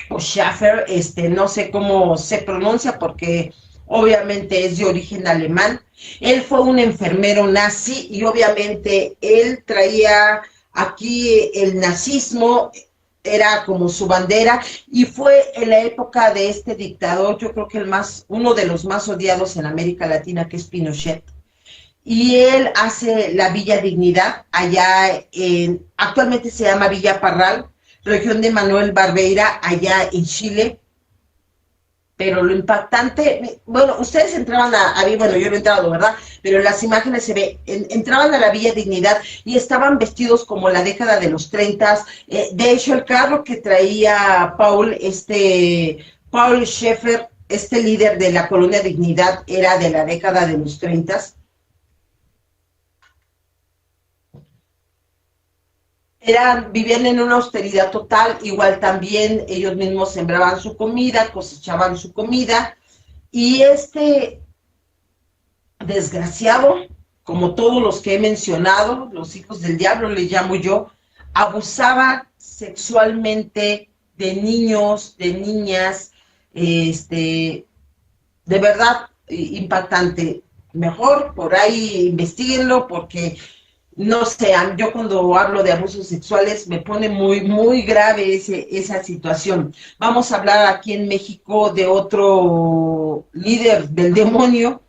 o Schaffer, no sé cómo se pronuncia porque obviamente es de origen alemán. Él fue un enfermero nazi y obviamente él traía aquí el nazismo, era como su bandera, y fue en la época de este dictador, yo creo que uno de los más odiados en América Latina, que es Pinochet. Y él hace la Villa Dignidad, actualmente se llama Villa Parral, región de Manuel Barbeira, allá en Chile. Pero lo impactante, bueno, ustedes entraban bueno, yo no he entrado, ¿verdad? Pero en las imágenes se ve, entraban a la Villa Dignidad y estaban vestidos como la década de los 30. De hecho, el carro que traía Paul Scheffer, líder de la colonia Dignidad, era de la década de los 30. Vivían en una austeridad total, igual también ellos mismos sembraban su comida, cosechaban su comida, y desgraciado, como todos los que he mencionado, los hijos del diablo les llamo yo, abusaba sexualmente de niños, de niñas, de verdad impactante. Mejor por ahí investiguenlo porque no sé, yo cuando hablo de abusos sexuales me pone muy, muy grave esa situación. Vamos a hablar aquí en México de otro líder del demonio,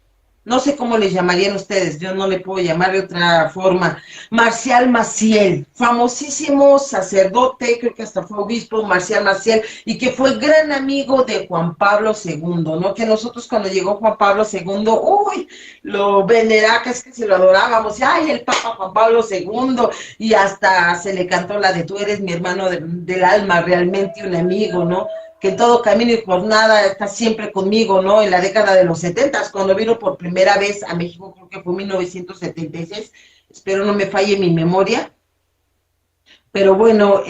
no sé cómo le llamarían ustedes, yo no le puedo llamar de otra forma. Marcial Maciel, famosísimo sacerdote, creo que hasta fue obispo, Marcial Maciel, y que fue gran amigo de Juan Pablo II, ¿no? Que nosotros cuando llegó Juan Pablo II, uy, lo venerá, que es que se lo adorábamos, y ay, el Papa Juan Pablo II, y hasta se le cantó la de tú eres mi hermano del alma, realmente un amigo, ¿no? Que en todo camino y por nada está siempre conmigo, ¿no? En la década de los 70, cuando vino por primera vez a México, creo que fue en 1976, espero no me falle mi memoria, pero bueno,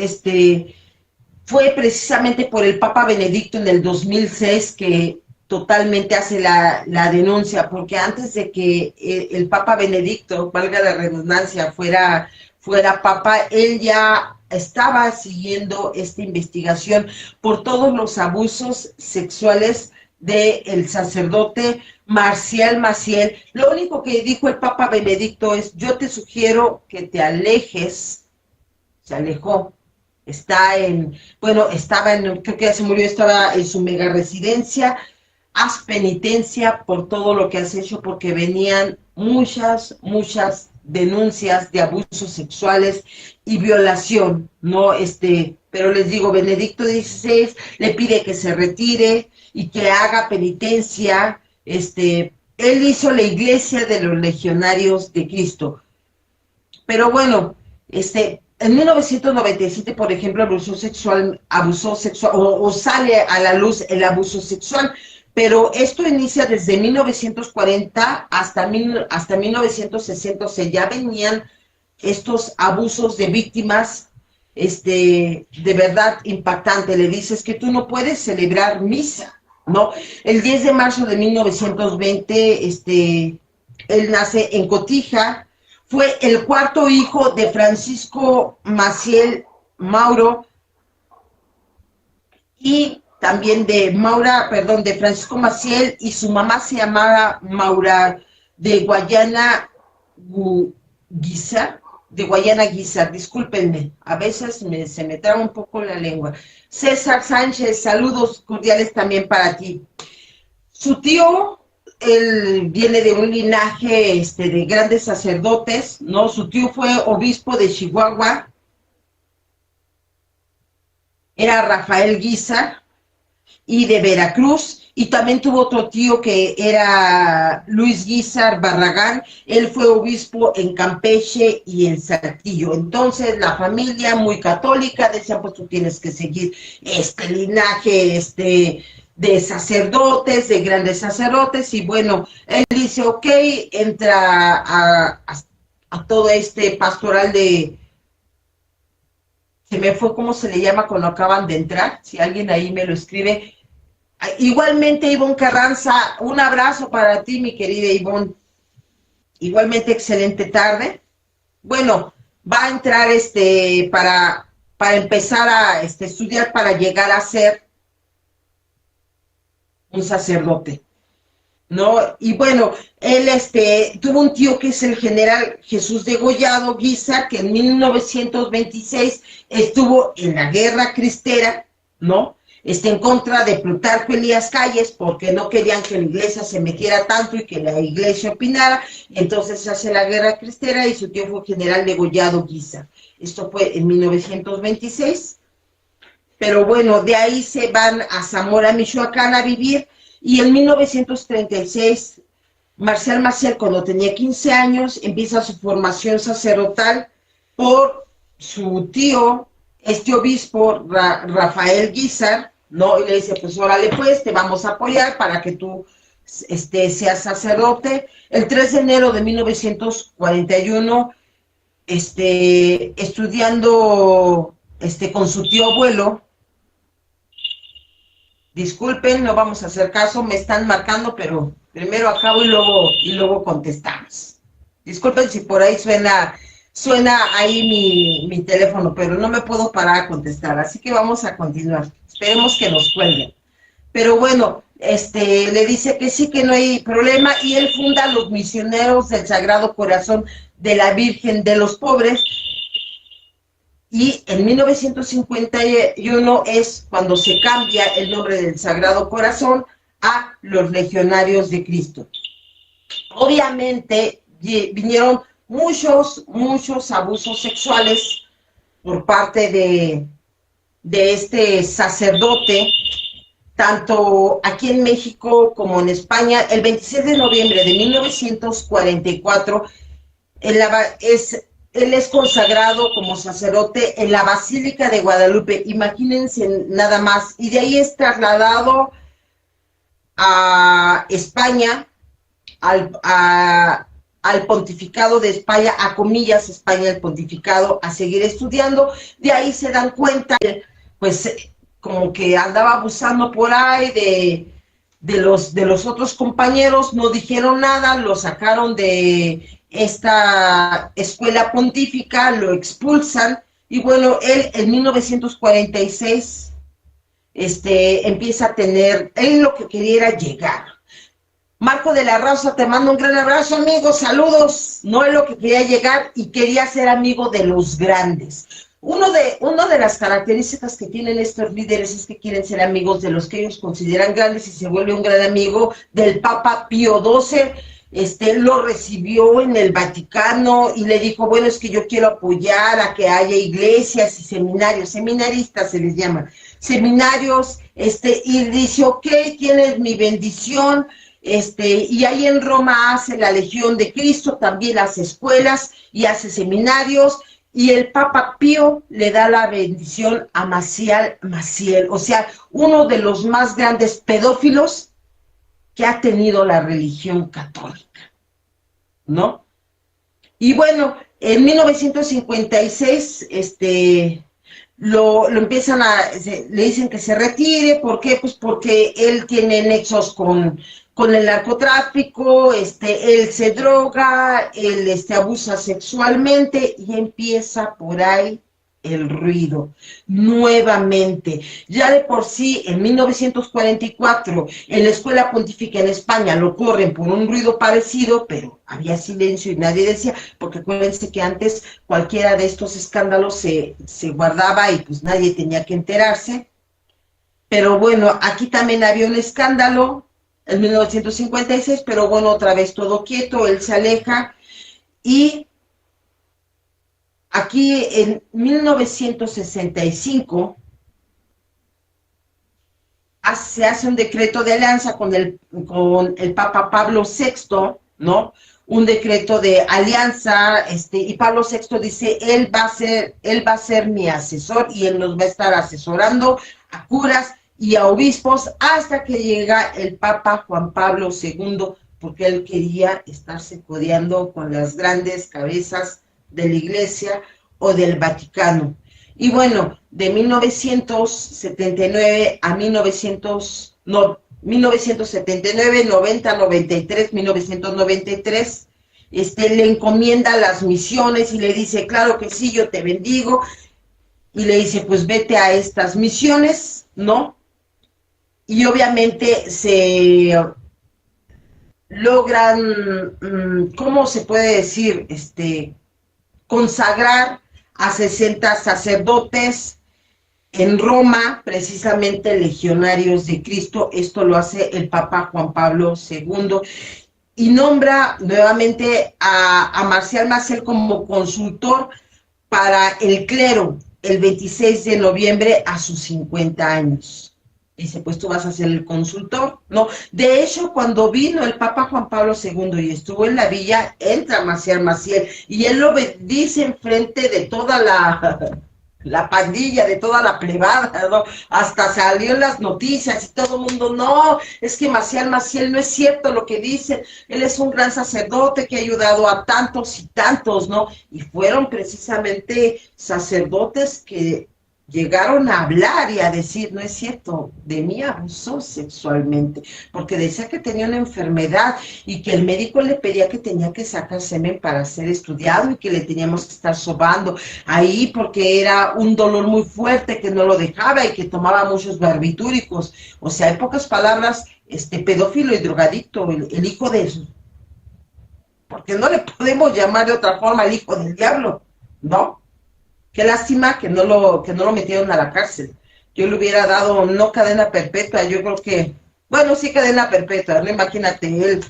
fue precisamente por el Papa Benedicto en el 2006 que totalmente hace la denuncia, porque antes de que el Papa Benedicto, valga la redundancia, fuera Papa, él ya estaba siguiendo esta investigación por todos los abusos sexuales del sacerdote Marcial Maciel. Lo único que dijo el Papa Benedicto es, yo te sugiero que te alejes, se alejó, estaba creo que ya se murió, estaba en su mega residencia, haz penitencia por todo lo que has hecho, porque venían muchas denuncias de abusos sexuales y violación, ¿no? Pero les digo, Benedicto XVI le pide que se retire y que haga penitencia, él hizo la iglesia de los legionarios de Cristo. Pero bueno, en 1997, por ejemplo, abusó sexual o sale a la luz el abuso sexual, pero esto inicia desde 1940 hasta 1960, o sea, ya venían estos abusos de víctimas, de verdad impactante. Le dices que tú no puedes celebrar misa, ¿no? El 10 de marzo de 1920, él nace en Cotija, fue el cuarto hijo de Francisco Maciel Mauro y también de Francisco Maciel, y su mamá se llamaba Maura de Guayana Guizar, discúlpenme, a veces se me traba un poco la lengua. César Sánchez, saludos cordiales también para ti. Su tío, él viene de un linaje de grandes sacerdotes, ¿no? Su tío fue obispo de Chihuahua, era Rafael Guizar, y de Veracruz, y también tuvo otro tío que era Luis Guizar Barragán, él fue obispo en Campeche y en Saltillo. Entonces la familia muy católica decía, pues tú tienes que seguir este linaje, de sacerdotes, de grandes sacerdotes, y bueno, él dice, ok, entra a todo pastoral se me fue cómo se le llama cuando acaban de entrar, si alguien ahí me lo escribe. Igualmente, Ivonne Carranza, un abrazo para ti, mi querida Ivonne. Igualmente, excelente tarde. Bueno, va a entrar para empezar a estudiar para llegar a ser un sacerdote, ¿no? Y bueno, él tuvo un tío que es el general Jesús Degollado Guizar, que en 1926 estuvo en la Guerra Cristera, ¿no? En contra de Plutarco Elías Calles, porque no querían que la iglesia se metiera tanto y que la iglesia opinara. Entonces se hace la Guerra Cristera y su tío fue general Degollado Guizar. Esto fue en 1926. Pero bueno, de ahí se van a Zamora, Michoacán, a vivir, y en 1936, Marcial Maciel, cuando tenía 15 años, empieza su formación sacerdotal por su tío, obispo, Rafael Guizar, ¿no? Y le dice, pues órale pues, te vamos a apoyar para que tú seas sacerdote. El 3 de enero de 1941, estudiando con su tío abuelo. Disculpen, no vamos a hacer caso, me están marcando, pero primero acabo y luego contestamos. Disculpen si por ahí suena suena ahí mi teléfono, pero no me puedo parar a contestar, así que vamos a continuar. Esperemos que nos cuelguen. Pero bueno, le dice que sí, que no hay problema, y él funda los Misioneros del Sagrado Corazón de la Virgen de los Pobres, y en 1951 es cuando se cambia el nombre del Sagrado Corazón a los Legionarios de Cristo. Obviamente vinieron muchos abusos sexuales por parte de este sacerdote, tanto aquí en México como en España. El 26 de noviembre de 1944, él es consagrado como sacerdote en la Basílica de Guadalupe, imagínense nada más, y de ahí es trasladado a España, al pontificado de España, a comillas España, el pontificado, a seguir estudiando. De ahí se dan cuenta, pues como que andaba abusando por ahí de los otros compañeros, no dijeron nada, lo sacaron de esta escuela pontífica, lo expulsan, y bueno, él en 1946 empieza a tener, él lo que quería era llegar. Marco de la Rosa, te mando un gran abrazo, amigo, saludos. No es lo que quería llegar, y quería ser amigo de los grandes. Una de las características que tienen estos líderes es que quieren ser amigos de los que ellos consideran grandes, y se vuelve un gran amigo del Papa Pío XII. Lo recibió en el Vaticano y le dijo, bueno, es que yo quiero apoyar a que haya iglesias y seminarios, seminaristas se les llama, seminarios, y dice, ok, tienes mi bendición. Y ahí en Roma hace la Legión de Cristo, también hace escuelas y hace seminarios, y el Papa Pío le da la bendición a Maciel, o sea, uno de los más grandes pedófilos que ha tenido la religión católica, ¿no? Y bueno, en 1956, lo empiezan le dicen que se retire. ¿Por qué? Pues porque él tiene nexos con el narcotráfico, él se droga, él abusa sexualmente, y empieza por ahí el ruido, nuevamente. Ya de por sí, en 1944, en la Escuela Pontífica en España lo corren por un ruido parecido, pero había silencio y nadie decía, porque acuérdense que antes cualquiera de estos escándalos se guardaba y pues nadie tenía que enterarse. Pero bueno, aquí también había un escándalo en 1956, pero bueno, otra vez todo quieto, él se aleja, y aquí en 1965 se hace un decreto de alianza con el Papa Pablo VI, ¿no? Un decreto de alianza, y Pablo VI dice, él va a ser mi asesor, y él nos va a estar asesorando a curas y a obispos hasta que llega el Papa Juan Pablo II, porque él quería estarse codeando con las grandes cabezas de la Iglesia o del Vaticano. Y bueno, de 1979 a 1979, 90, 93, 1993, le encomienda las misiones y le dice, claro que sí, yo te bendigo, y le dice, pues vete a estas misiones, ¿no? Y obviamente se logran, ¿cómo se puede decir? Consagrar a 60 sacerdotes en Roma, precisamente legionarios de Cristo. Esto lo hace el Papa Juan Pablo II, y nombra nuevamente a Marcial Maciel como consultor para el clero el 26 de noviembre a sus 50 años. Dice, pues tú vas a ser el consultor, ¿no? De hecho, cuando vino el Papa Juan Pablo II y estuvo en la villa, entra Marcial Maciel, y él lo dice enfrente de toda la pandilla, de toda la plebada, ¿no? Hasta salió en las noticias y todo el mundo, no, es que Marcial Maciel no es cierto lo que dice, él es un gran sacerdote que ha ayudado a tantos y tantos, ¿no? Y fueron precisamente sacerdotes que llegaron a hablar y a decir, no es cierto, de mí abusó sexualmente, porque decía que tenía una enfermedad y que el médico le pedía que tenía que sacar semen para ser estudiado y que le teníamos que estar sobando ahí porque era un dolor muy fuerte que no lo dejaba y que tomaba muchos barbitúricos. O sea, en pocas palabras, pedófilo y drogadicto, el hijo de eso. Porque no le podemos llamar de otra forma el hijo del diablo, ¿no? Qué lástima que no lo metieron a la cárcel. Yo le hubiera dado no cadena perpetua, yo creo que, bueno, sí cadena perpetua, ¿no? Imagínate, él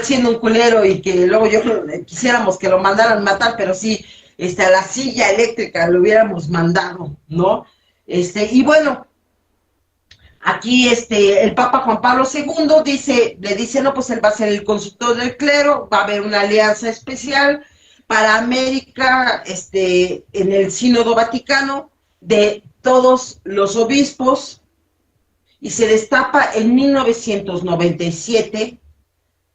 siendo un culero y que luego yo quisiéramos que lo mandaran matar, pero sí, a la silla eléctrica lo hubiéramos mandado, ¿no? Y bueno, aquí el Papa Juan Pablo II le dice, no, pues él va a ser el consultor del clero, va a haber una alianza especial para América, en el Sínodo Vaticano, de todos los obispos, y se destapa en 1997,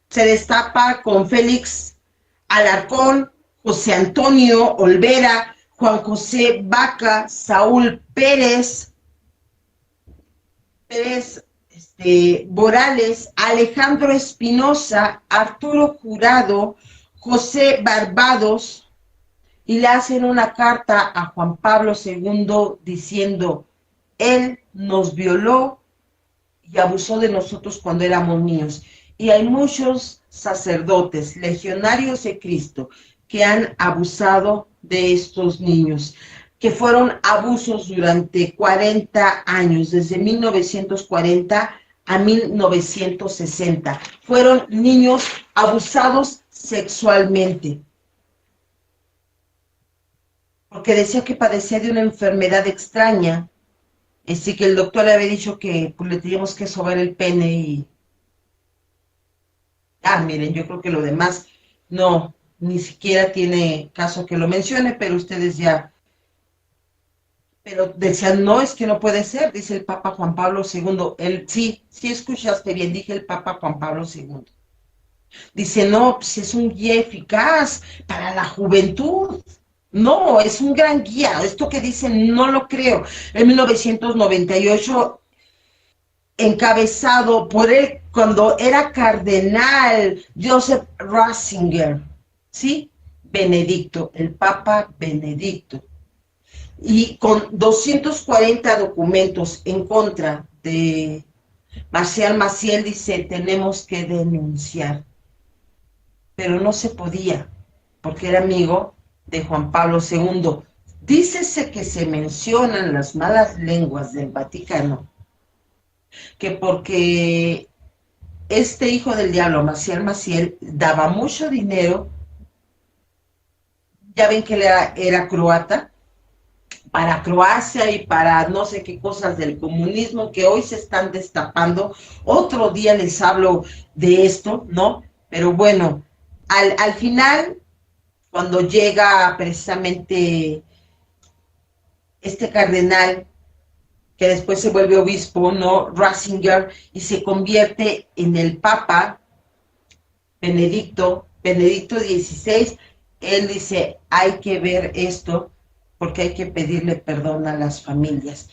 se destapa con Félix Alarcón, José Antonio Olvera, Juan José Vaca, Saúl Pérez, Morales, Alejandro Espinosa, Arturo Jurado, José Barbados, y le hacen una carta a Juan Pablo II diciendo, él nos violó y abusó de nosotros cuando éramos niños. Y hay muchos sacerdotes, legionarios de Cristo, que han abusado de estos niños, que fueron abusos durante 40 años, desde 1940 a 1960. Fueron niños abusados sexualmente, porque decía que padecía de una enfermedad extraña, así que el doctor le había dicho que pues, le teníamos que sobar el pene y... miren, yo creo que lo demás no, ni siquiera tiene caso que lo mencione, pero ustedes ya... Pero decían, no, es que no puede ser, dice el Papa Juan Pablo II. Sí escuchaste bien, dije el Papa Juan Pablo II. Dice, no, pues es un guía eficaz para la juventud. No, es un gran guía. Esto que dicen no lo creo. En 1998, encabezado por él cuando era cardenal, Joseph Ratzinger, ¿sí? Benedicto, el Papa Benedicto. Y con 240 documentos en contra de Marcial Maciel, dice, tenemos que denunciar. Pero no se podía, porque era amigo de Juan Pablo II. Dícese que se mencionan las malas lenguas del Vaticano, que porque este hijo del diablo, Marcial Maciel, daba mucho dinero, ya ven que él era croata, para Croacia y para no sé qué cosas del comunismo que hoy se están destapando. Otro día les hablo de esto, ¿no? Pero bueno, al final, cuando llega precisamente este cardenal, que después se vuelve obispo, ¿no? Ratzinger, y se convierte en el Papa Benedicto XVI, él dice, hay que ver esto, porque hay que pedirle perdón a las familias.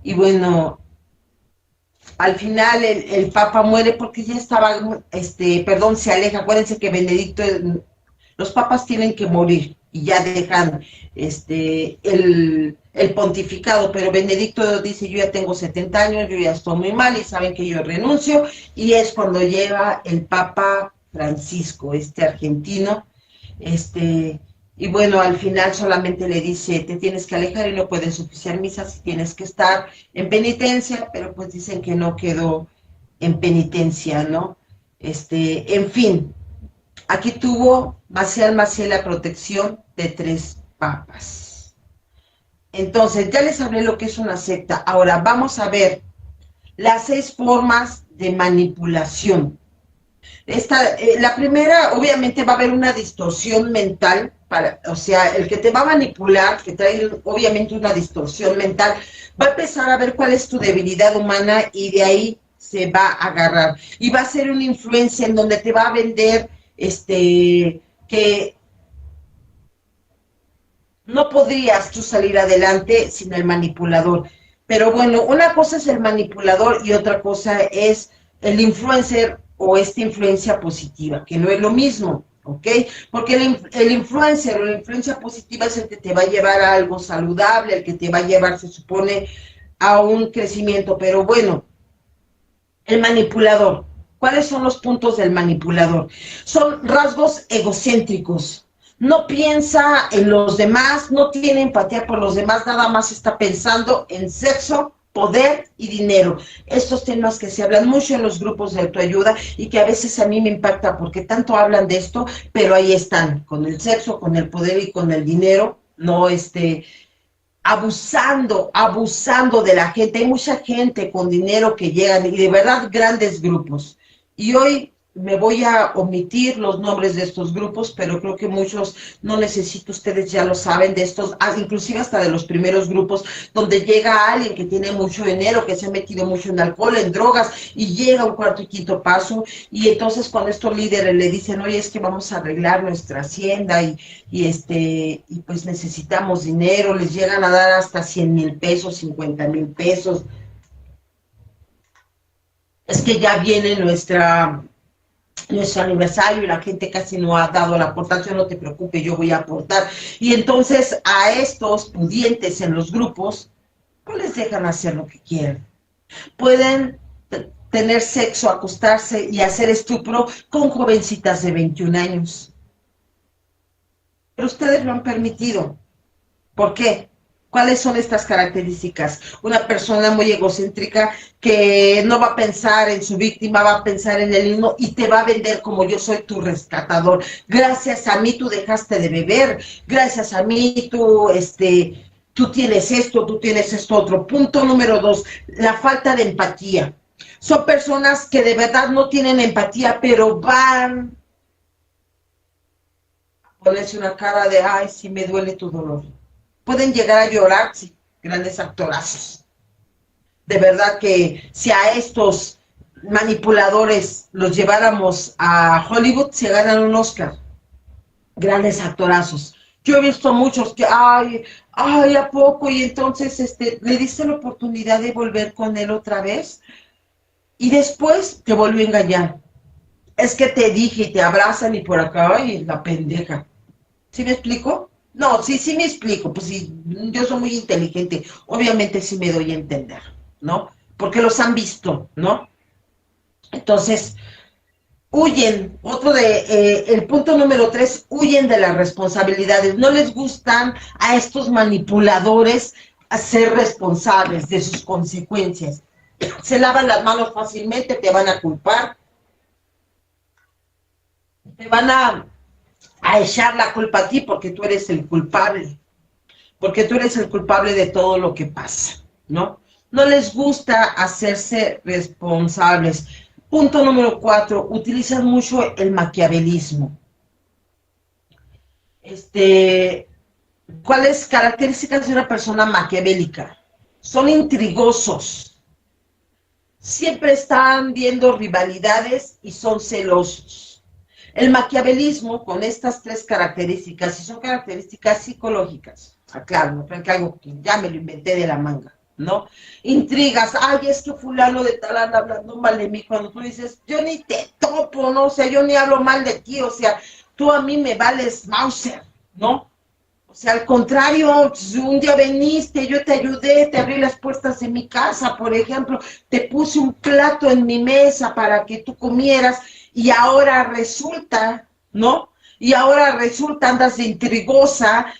Y bueno, al final el Papa muere porque ya estaba, se aleja. Acuérdense que Benedicto, los papas tienen que morir y ya dejan el pontificado, pero Benedicto dice, yo ya tengo 70 años, yo ya estoy muy mal y saben que yo renuncio, y es cuando llega el Papa Francisco, argentino, y bueno, al final solamente le dice, te tienes que alejar y no puedes oficiar misas y tienes que estar en penitencia, pero pues dicen que no quedó en penitencia, ¿no? En fin, aquí tuvo Marcial Maciel la protección de 3 papas. Entonces, ya les hablé lo que es una secta. Ahora vamos a ver las 6 formas de manipulación. La primera, obviamente va a haber una distorsión mental, o sea, el que te va a manipular, que trae obviamente una distorsión mental, va a empezar a ver cuál es tu debilidad humana y de ahí se va a agarrar. Y va a ser una influencia en donde te va a vender, que no podrías tú salir adelante sin el manipulador. Pero bueno, una cosa es el manipulador y otra cosa es el influencer o esta influencia positiva, que no es lo mismo, ¿ok? Porque el influencer o la influencia positiva es el que te va a llevar a algo saludable, el que te va a llevar, se supone, a un crecimiento. Pero bueno, el manipulador, ¿cuáles son los puntos del manipulador? Son rasgos egocéntricos. No piensa en los demás, no tiene empatía por los demás, nada más está pensando en sexo, poder y dinero. Estos temas que se hablan mucho en los grupos de autoayuda y que a veces a mí me impacta porque tanto hablan de esto, pero ahí están, con el sexo, con el poder y con el dinero, no abusando de la gente. Hay mucha gente con dinero que llegan y de verdad grandes grupos. Y hoy me voy a omitir los nombres de estos grupos, pero creo que muchos no necesito, ustedes ya lo saben, de estos, inclusive hasta de los primeros grupos, donde llega alguien que tiene mucho dinero, que se ha metido mucho en alcohol, en drogas, y llega a un cuarto y quinto paso, y entonces cuando estos líderes le dicen, oye, es que vamos a arreglar nuestra hacienda, y pues necesitamos dinero, les llegan a dar hasta 100,000 pesos, 50,000 pesos, es que ya viene nuestro aniversario y la gente casi no ha dado la aportación, no te preocupes, yo voy a aportar. Y entonces a estos pudientes en los grupos, pues les dejan hacer lo que quieren. Pueden tener sexo, acostarse y hacer estupro con jovencitas de 21 años. Pero ustedes lo han permitido. ¿Por qué? ¿Cuáles son estas características? Una persona muy egocéntrica que no va a pensar en su víctima, va a pensar en el mismo y te va a vender como yo soy tu rescatador. Gracias a mí tú dejaste de beber, gracias a mí tú tienes esto, tú tienes esto otro. Punto número 2, la falta de empatía. Son personas que de verdad no tienen empatía, pero van a ponerse una cara de, ay, sí me duele tu dolor. Pueden llegar a llorar, sí, grandes actorazos. De verdad que si a estos manipuladores los lleváramos a Hollywood, se ganan un Oscar. Grandes actorazos. Yo he visto muchos que, ay, ¿a poco? Y entonces le diste la oportunidad de volver con él otra vez y después te volvió a engañar. Es que te dije y te abrazan y por acá, ay, la pendeja. ¿Sí me explico? No, sí me explico, pues sí, yo soy muy inteligente, obviamente sí me doy a entender, ¿no? Porque los han visto, ¿no? Entonces, huyen, el punto número 3, huyen de las responsabilidades, no les gustan a estos manipuladores a ser responsables de sus consecuencias, se lavan las manos fácilmente, te van a culpar, te van a echar la culpa a ti porque tú eres el culpable, de todo lo que pasa, ¿no? No les gusta hacerse responsables. Punto número 4, utilizan mucho el maquiavelismo. ¿Cuáles características de una persona maquiavélica? Son intrigosos, siempre están viendo rivalidades y son celosos. El maquiavelismo, con estas 3 características, y son características psicológicas, claro, no crean que algo que ya me lo inventé de la manga, ¿no? Intrigas, ay, es que fulano de tal anda hablando mal de mí, cuando tú dices, yo ni te topo, ¿no? O sea, yo ni hablo mal de ti, o sea, tú a mí me vales Mauser, ¿no? O sea, al contrario, un día veniste, yo te ayudé, te abrí las puertas de mi casa, por ejemplo, te puse un plato en mi mesa para que tú comieras, y ahora resulta, ¿no? Y ahora resulta, andas de intrigosa,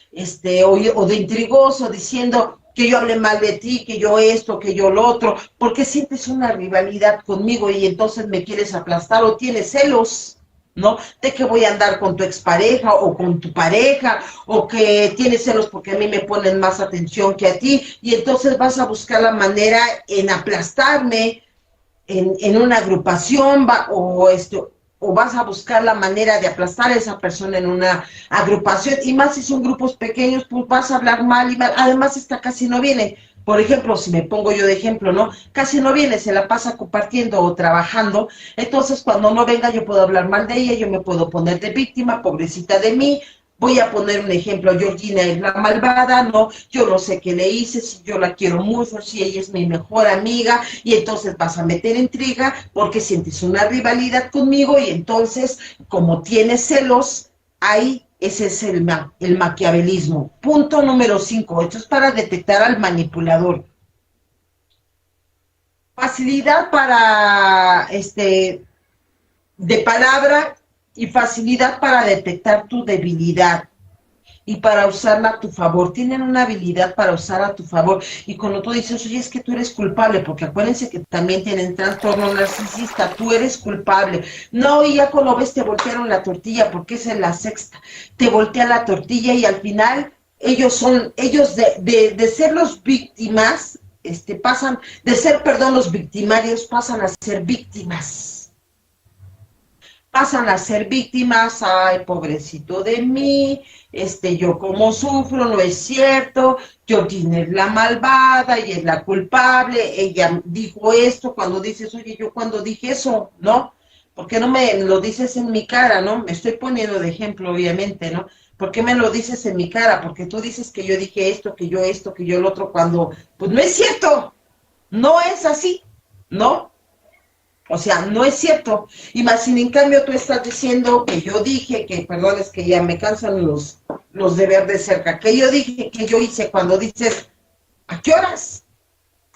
o de intrigoso, diciendo que yo hable mal de ti, que yo esto, que yo lo otro, porque sientes una rivalidad conmigo y entonces me quieres aplastar o tienes celos, ¿no? De que voy a andar con tu expareja o con tu pareja, o que tienes celos porque a mí me ponen más atención que a ti, y entonces vas a buscar la manera en aplastarme, en una agrupación, o vas a buscar la manera de aplastar a esa persona en una agrupación, y más si son grupos pequeños, pues vas a hablar mal y mal. Además, esta casi no viene. Por ejemplo, si me pongo yo de ejemplo, ¿no? Casi no viene, se la pasa compartiendo o trabajando. Entonces, cuando no venga, yo puedo hablar mal de ella, yo me puedo poner de víctima, pobrecita de mí, Voy a poner un ejemplo, Georgina es la malvada, no, yo no sé qué le hice, si yo la quiero mucho, si ella es mi mejor amiga, y entonces vas a meter intriga porque sientes una rivalidad conmigo, y entonces, como tienes celos, ahí ese es el maquiavelismo. Punto número 5, esto es para detectar al manipulador. Facilidad para, de palabra y facilidad para detectar tu debilidad y para usarla a tu favor. Tienen una habilidad para usar a tu favor. Y cuando tú dices, oye, es que tú eres culpable, porque acuérdense que también tienen trastorno narcisista, tú eres culpable. No, y ya cuando ves te voltearon la tortilla, porque esa es la sexta. Te voltea la tortilla y al final ellos de ser los víctimas, pasan, de ser, perdón, los victimarios, pasan a ser víctimas, ay, pobrecito de mí, yo como sufro, no es cierto, Georgina es la malvada y es la culpable, ella dijo esto, cuando dices, oye, yo cuando dije eso, ¿no? ¿Por qué no me lo dices en mi cara, no? Me estoy poniendo de ejemplo, obviamente, ¿no? ¿Por qué me lo dices en mi cara? Porque tú dices que yo dije esto, que yo el otro, cuando, pues no es cierto, no es así, ¿no? O sea, no es cierto. Y más sin en cambio tú estás diciendo que yo dije, que perdón, es que ya me cansan los de ver de cerca, que yo dije, que yo hice, cuando dices, ¿a qué horas?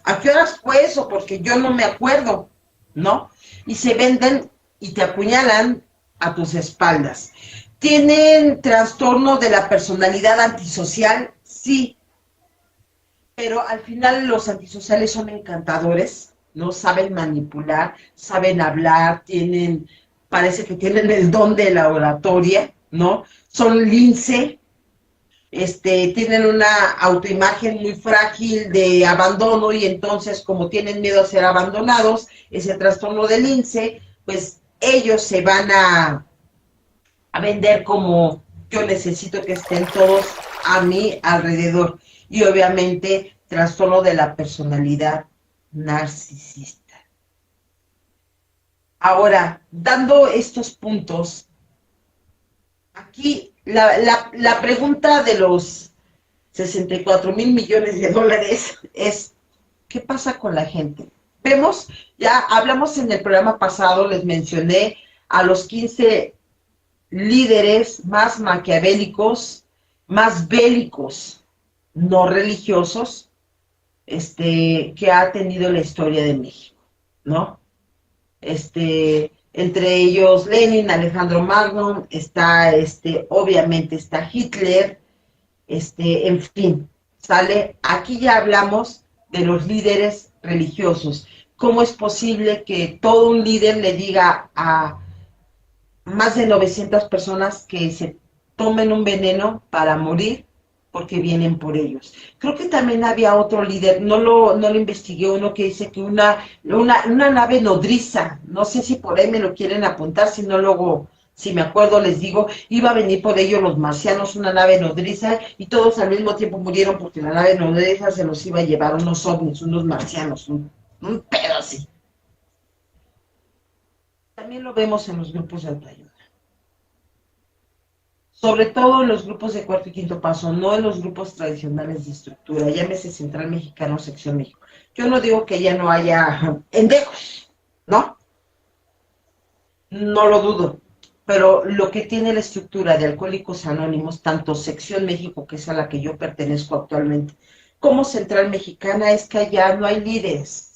¿A qué horas fue eso? Porque yo no me acuerdo, ¿no? Y se venden y te apuñalan a tus espaldas. ¿Tienen trastorno de la personalidad antisocial? Sí, pero al final los antisociales son encantadores, ¿no? Saben manipular, saben hablar, parece que tienen el don de la oratoria, ¿no? Son lince, tienen una autoimagen muy frágil de abandono, y entonces, como tienen miedo a ser abandonados, ese trastorno de lince, pues ellos se van a vender como yo necesito que estén todos a mi alrededor. Y obviamente trastorno de la personalidad narcisista. Ahora, dando estos puntos, aquí la pregunta de los 64,000 millones de dólares es, ¿qué pasa con la gente? Vemos, ya hablamos en el programa pasado, les mencioné a los 15 líderes más maquiavélicos, más bélicos, no religiosos, que ha tenido la historia de México, ¿no? Entre ellos Lenin, Alejandro Magno, obviamente está Hitler, en fin, sale, aquí ya hablamos de los líderes religiosos. ¿Cómo es posible que todo un líder le diga a más de 900 personas que se tomen un veneno para morir porque vienen por ellos? Creo que también había otro líder, no lo investigué, uno que dice que una nave nodriza, no sé si por ahí me lo quieren apuntar, si no luego, si me acuerdo les digo, iba a venir por ellos los marcianos, una nave nodriza, y todos al mismo tiempo murieron porque la nave nodriza se los iba a llevar unos ovnis, unos marcianos, un pedo así. También lo vemos en los grupos de autoayuda. Sobre todo en los grupos de cuarto y quinto paso, no en los grupos tradicionales de estructura, llámese Central Mexicano o Sección México. Yo no digo que ya no haya endejos, ¿no? No lo dudo, pero lo que tiene la estructura de Alcohólicos Anónimos, tanto Sección México, que es a la que yo pertenezco actualmente, como Central Mexicana, es que allá no hay líderes.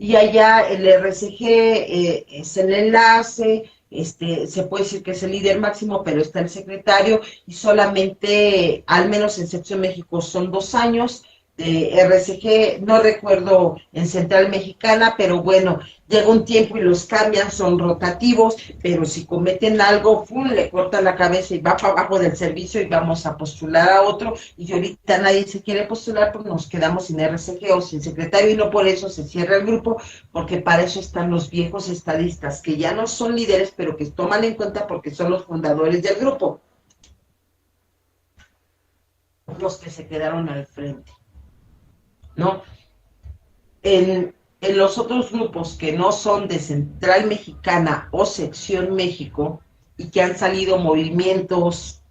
Y allá el RCG es el enlace, se puede decir que es el líder máximo, pero está el secretario, y solamente, al menos en Sección México, son 2 años de RCG, no recuerdo en Central Mexicana, pero bueno, llega un tiempo y los cambian, son rotativos, pero si cometen algo, ¡pum!, le cortan la cabeza y va para abajo del servicio y vamos a postular a otro, y ahorita nadie se quiere postular, pues nos quedamos sin RCG o sin secretario, y no por eso se cierra el grupo, porque para eso están los viejos estadistas, que ya no son líderes, pero que toman en cuenta porque son los fundadores del grupo, los que se quedaron al frente, ¿no? En los otros grupos que no son de Central Mexicana o Sección México y que han salido movimientos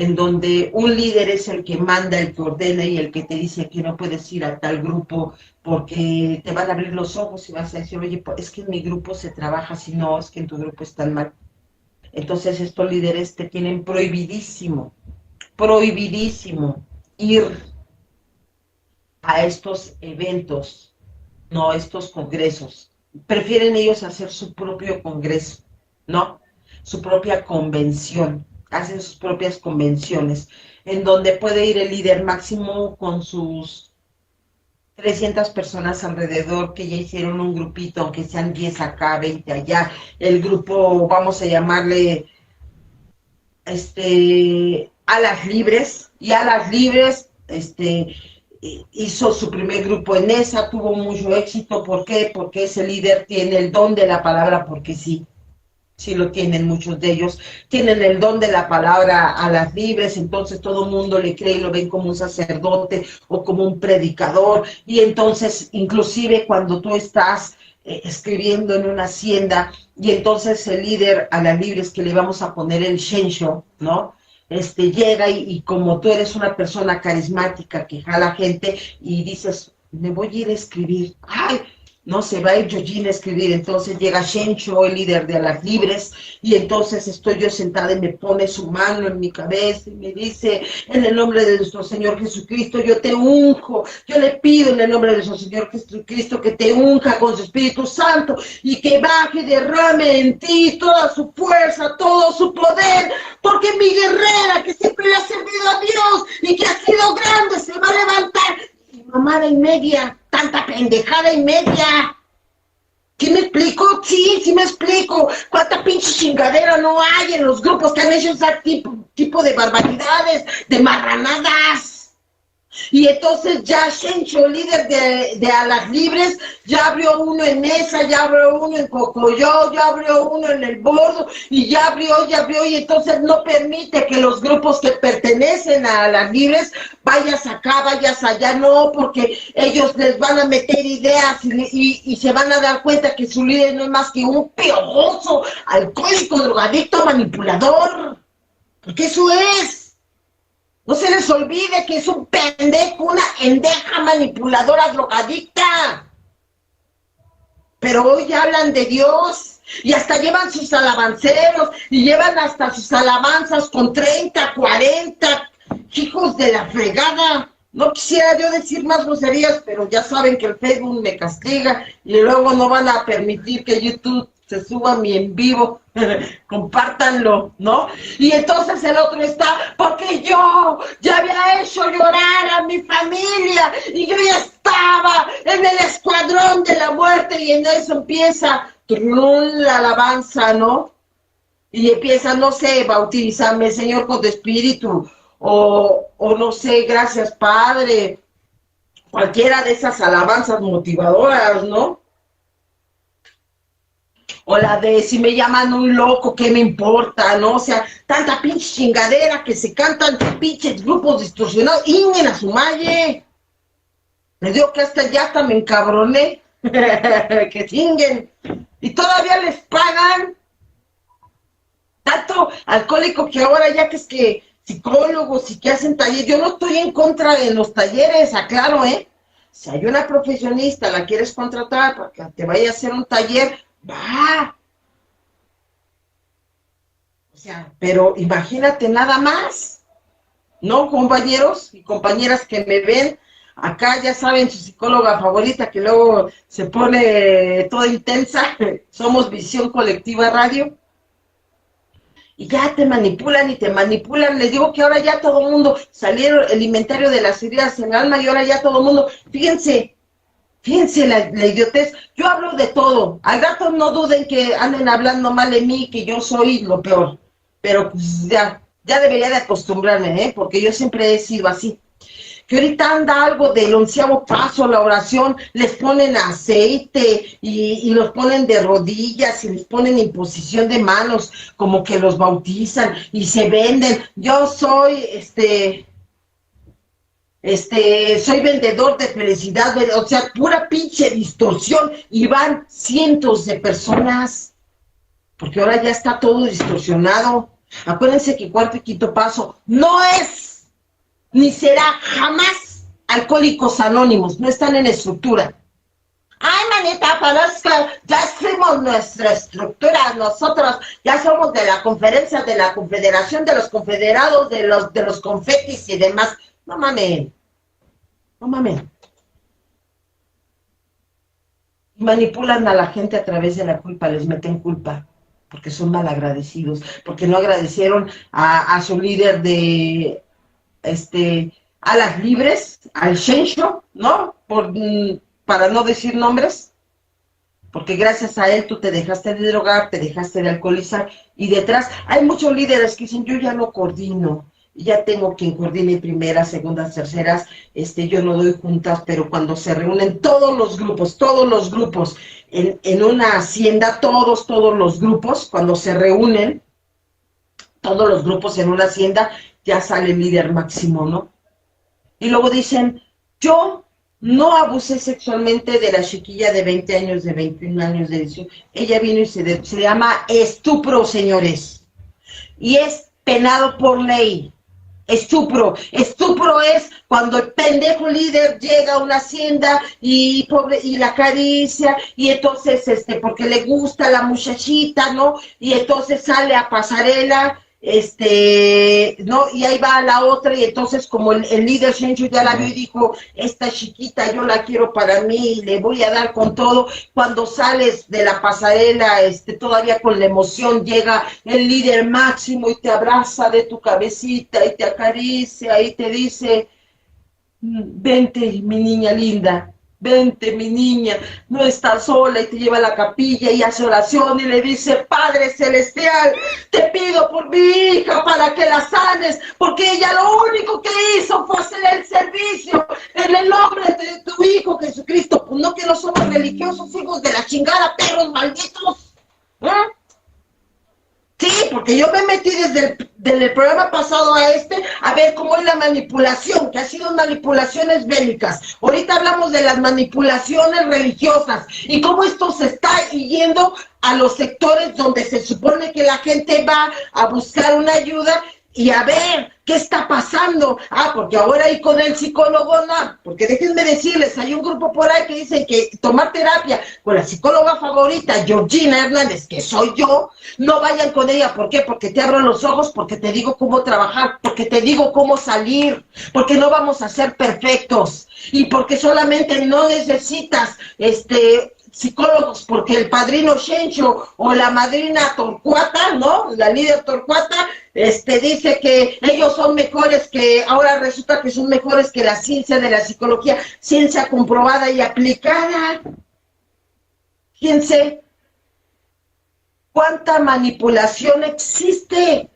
en donde un líder es el que manda, el que ordena y el que te dice que no puedes ir a tal grupo porque te van a abrir los ojos y vas a decir, oye, pues es que en mi grupo se trabaja, si no, es que en tu grupo están mal. Entonces estos líderes te tienen prohibidísimo ir a estos eventos, no a estos congresos. Prefieren ellos hacer su propio congreso, ¿no? Su propia convención, hacen sus propias convenciones, en donde puede ir el líder máximo con sus 300 personas alrededor que ya hicieron un grupito, aunque sean 10 acá, 20 allá. El grupo, vamos a llamarle, Alas Libres, y Alas Libres, hizo su primer grupo en esa, tuvo mucho éxito. ¿Por qué? Porque ese líder tiene el don de la palabra, porque sí lo tienen muchos de ellos, tienen el don de la palabra a las libres, entonces todo el mundo le cree y lo ven como un sacerdote o como un predicador, y entonces inclusive cuando tú estás escribiendo en una hacienda, y entonces el líder a las libres, que le vamos a poner el Shensho, ¿no? Llega y como tú eres una persona carismática que jala gente y dices, me voy a ir a escribir, ¡ay! No se va a ir Yojin a escribir, entonces llega Shencho, el líder de Alas Libres, y entonces estoy yo sentada y me pone su mano en mi cabeza y me dice, en el nombre de nuestro Señor Jesucristo, yo te unjo, yo le pido en el nombre de nuestro Señor Jesucristo que te unja con su Espíritu Santo y que baje y derrame en ti toda su fuerza, todo su poder, porque mi guerrera que siempre le ha servido a Dios y que ha sido grande se va a levantar. Mamada y media, tanta pendejada y media. ¿Qué me explico? Sí me explico. ¿Cuánta pinche chingadera no hay en los grupos que han hecho ese tipo de barbaridades, de marranadas? Y entonces ya Shencho, líder de Alas Libres, ya abrió uno en Mesa, ya abrió uno en Cocoyó, ya abrió uno en El Bordo, y ya abrió, y entonces no permite que los grupos que pertenecen a Alas Libres vayas acá, vayas allá, no, porque ellos les van a meter ideas y se van a dar cuenta que su líder no es más que un piojoso, alcohólico, drogadicto, manipulador, porque eso es. No se les olvide que es un pendejo, una endeja manipuladora, drogadicta. Pero hoy hablan de Dios y hasta llevan sus alabanceros y llevan hasta sus alabanzas con 30, 40 hijos de la fregada. No quisiera yo decir más groserías, pero ya saben que el Facebook me castiga y luego no van a permitir que YouTube se suba mi en vivo. Compártanlo, ¿no? Y entonces el otro está, porque yo ya había hecho llorar a mi familia y yo ya estaba en el escuadrón de la muerte, y en eso empieza la alabanza, ¿no? Y empieza, no sé, bautízame, Señor, con tu espíritu, o no sé, gracias, Padre, cualquiera de esas alabanzas motivadoras, ¿no? O la de si me llaman un loco, ¿qué me importa? ¿No? O sea, tanta pinche chingadera que se cantan pinches grupos distorsionados. ¡Ingen a su malle! Me dio que hasta me encabroné. Que chinguen. Y todavía les pagan. Tanto alcohólico que ahora ya que es que psicólogos y que hacen talleres. Yo no estoy en contra de los talleres, aclaro, ¿eh? Si hay una profesionista, la quieres contratar para que te vaya a hacer un taller, va. O sea, pero imagínate nada más, ¿no, compañeros y compañeras que me ven? Acá ya saben, su psicóloga favorita que luego se pone toda intensa, somos Visión Colectiva Radio, y ya te manipulan y te manipulan. Les digo que ahora ya todo el mundo, salieron el inventario de las heridas en el alma y ahora ya todo el mundo, fíjense la idiotez, yo hablo de todo, al rato no duden que anden hablando mal de mí, que yo soy lo peor, pero pues ya debería de acostumbrarme, porque yo siempre he sido así. Que ahorita anda algo del 11º paso, la oración, les ponen aceite y los ponen de rodillas y les ponen imposición de manos, como que los bautizan y se venden. Yo soy, soy vendedor de felicidad, o sea, pura pinche distorsión, y van cientos de personas, porque ahora ya está todo distorsionado. Acuérdense que cuarto y quinto paso no es, ni será jamás Alcohólicos Anónimos, no están en estructura. Ay, manita, pero es que ya hicimos nuestra estructura, nosotros ya somos de la conferencia, de la confederación de los confederados, de los confetis y demás. No mames, no mames. Manipulan a la gente a través de la culpa, les meten culpa, porque son malagradecidos, porque no agradecieron a su líder de, Alas Libres, al Shencho, ¿no? Para no decir nombres, porque gracias a él tú te dejaste de drogar, te dejaste de alcoholizar, y detrás hay muchos líderes que dicen, yo ya no coordino, ya tengo quien coordine primeras, segundas, terceras, yo no doy juntas, pero cuando se reúnen todos los grupos, en una hacienda, todos los grupos, cuando se reúnen, todos los grupos en una hacienda, ya sale el líder máximo, ¿no? Y luego dicen, yo no abusé sexualmente de la chiquilla de 20 años, de 21 años de 18. Ella vino y se llama estupro, señores. Y es penado por ley. Estupro. Estupro es cuando el pendejo líder llega a una hacienda y la acaricia, y entonces, porque le gusta la muchachita, ¿no? Y entonces sale a pasarela, ¿no? Y ahí va la otra, y entonces como el líder Shenchu ya la vio y dijo, esta chiquita yo la quiero para mí, y le voy a dar con todo. Cuando sales de la pasarela, todavía con la emoción, llega el líder máximo y te abraza de tu cabecita y te acaricia y te dice, vente, mi niña linda, vente, mi niña, no estás sola, y te lleva a la capilla y hace oración y le dice, Padre Celestial, te pido por mi hija para que la sanes, porque ella lo único que hizo fue hacer el servicio en el nombre de tu Hijo Jesucristo. Pues no, que no somos religiosos, hijos de la chingada, perros malditos, ¿eh? Sí, porque yo me metí desde el programa pasado a ver cómo es la manipulación, que ha sido manipulaciones bélicas. Ahorita hablamos de las manipulaciones religiosas y cómo esto se está yendo a los sectores donde se supone que la gente va a buscar una ayuda y a ver qué está pasando. Porque ahora hay con el psicólogo, no, porque déjenme decirles, hay un grupo por ahí que dicen que tomar terapia con la psicóloga favorita, Georgina Hernández, que soy yo, no vayan con ella. ¿Por qué? Porque te abro los ojos, porque te digo cómo trabajar, porque te digo cómo salir, porque no vamos a ser perfectos, y porque solamente no necesitas, psicólogos, porque el padrino Shencho o la madrina Torcuata, ¿no? La líder Torcuata, dice que ellos son mejores, que ahora resulta que son mejores que la ciencia de la psicología, ciencia comprobada y aplicada. Fíjense cuánta manipulación existe,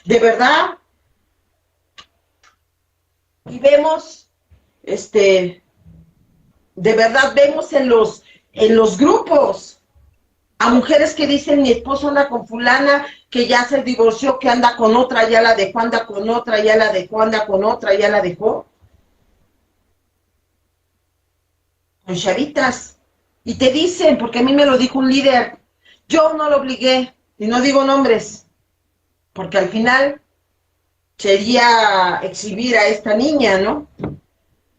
de verdad. Y vemos, de verdad vemos en los grupos a mujeres que dicen, mi esposo anda con fulana, que ya se divorció, que anda con otra, ya la dejó, anda con otra, ya la dejó, anda con otra, ya la dejó. Con chavitas. Y te dicen, porque a mí me lo dijo un líder, yo no lo obligué, y no digo nombres, porque al final sería exhibir a esta niña, ¿no?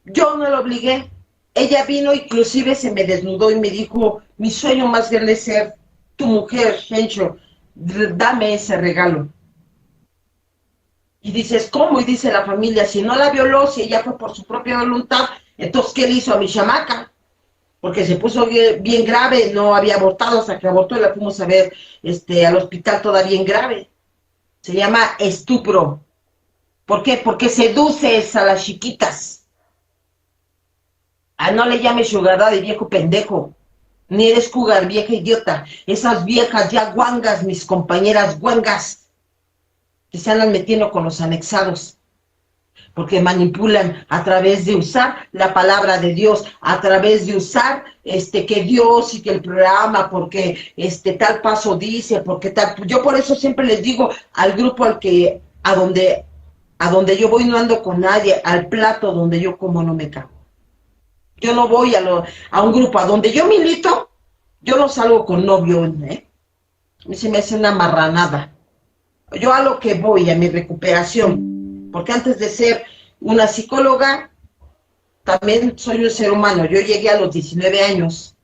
Yo no lo obligué. Ella vino, inclusive se me desnudó y me dijo, mi sueño más grande es ser tu mujer, Shencho, dame ese regalo. Y dices, ¿cómo? Y dice la familia, si no la violó, si ella fue por su propia voluntad, entonces, ¿qué le hizo a mi chamaca? Porque se puso bien grave, no había abortado, hasta que abortó y la fuimos a ver al hospital toda bien grave. Se llama estupro. ¿Por qué? Porque seduces a las chiquitas. No le llames sugar daddy, viejo pendejo. Ni eres cougar, vieja idiota. Esas viejas ya guangas, mis compañeras guangas, que se andan metiendo con los anexados, porque manipulan a través de usar la palabra de Dios, a través de usar que Dios y que el programa, porque tal paso dice, porque tal. Yo por eso siempre les digo al grupo a donde yo voy, no ando con nadie, al plato donde yo como no me cago. Yo no voy a un grupo a donde yo milito, yo no salgo con novio, A mí se me hace una marranada. Yo a lo que voy, a mi recuperación, porque antes de ser una psicóloga, también soy un ser humano. Yo llegué a los 19 años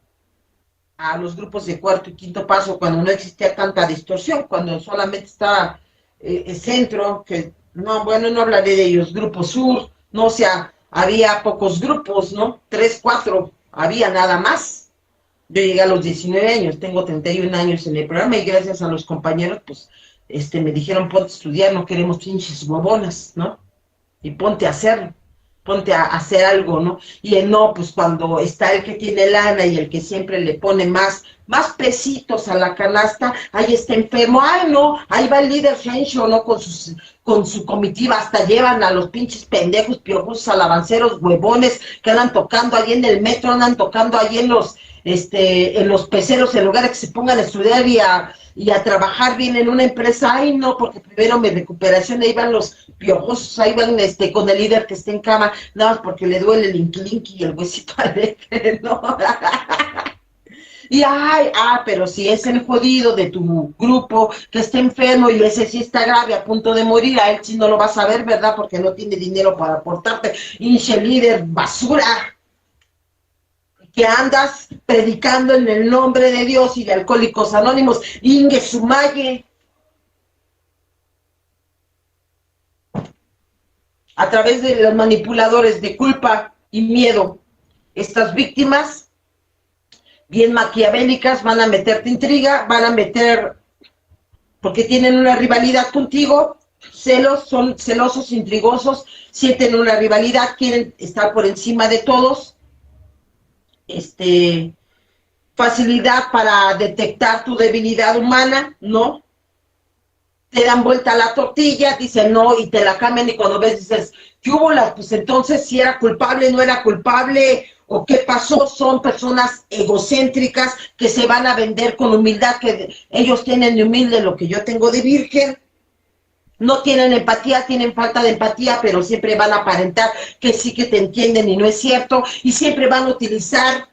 a los grupos de cuarto y quinto paso cuando no existía tanta distorsión, cuando solamente estaba el centro, que no, bueno, no hablaré de ellos, grupo sur, no, o sea, había pocos grupos, ¿no? 3, 4, había nada más. Yo llegué a los 19 años, tengo 31 años en el programa y gracias a los compañeros, pues, me dijeron, ponte a estudiar, no queremos pinches huevonas, ¿no? Y ponte a hacerlo, ponte a hacer algo, ¿no? Y el no, pues cuando está el que tiene lana y el que siempre le pone más pesitos a la canasta, ahí está enfermo, ay no, ahí va el líder Henshaw, ¿no? Con su comitiva, hasta llevan a los pinches pendejos, piojos, alabanceros, huevones, que andan tocando ahí en el metro, andan tocando ahí en los peceros, en lugar de que se pongan a estudiar y a trabajar bien en una empresa. Ay no, porque primero mi recuperación, ahí van los piojosos, ahí van con el líder que está en cama, nada más porque le duele el inquilinqui y el huesito alegre, ¿no? Y pero si es el jodido de tu grupo que está enfermo y ese sí está grave, a punto de morir, a él sí no lo vas a ver, ¿verdad? Porque no tiene dinero para aportarte, hinche líder, basura, que andas predicando en el nombre de Dios y de Alcohólicos Anónimos, Inge Sumaye, a través de los manipuladores de culpa y miedo. Estas víctimas, bien maquiavélicas, van a meterte intriga, van a meter, porque tienen una rivalidad contigo, celos, son celosos, intrigosos, sienten una rivalidad, quieren estar por encima de todos, facilidad para detectar tu debilidad humana, ¿no? Te dan vuelta a la tortilla, dicen no, y te la cambian, y cuando ves dices, ¿qué hubo? Pues entonces, si era culpable, no era culpable, o qué pasó. Son personas egocéntricas que se van a vender con humildad, que ellos tienen de humilde lo que yo tengo de virgen. No tienen empatía, tienen falta de empatía, pero siempre van a aparentar que sí que te entienden y no es cierto, y siempre van a utilizar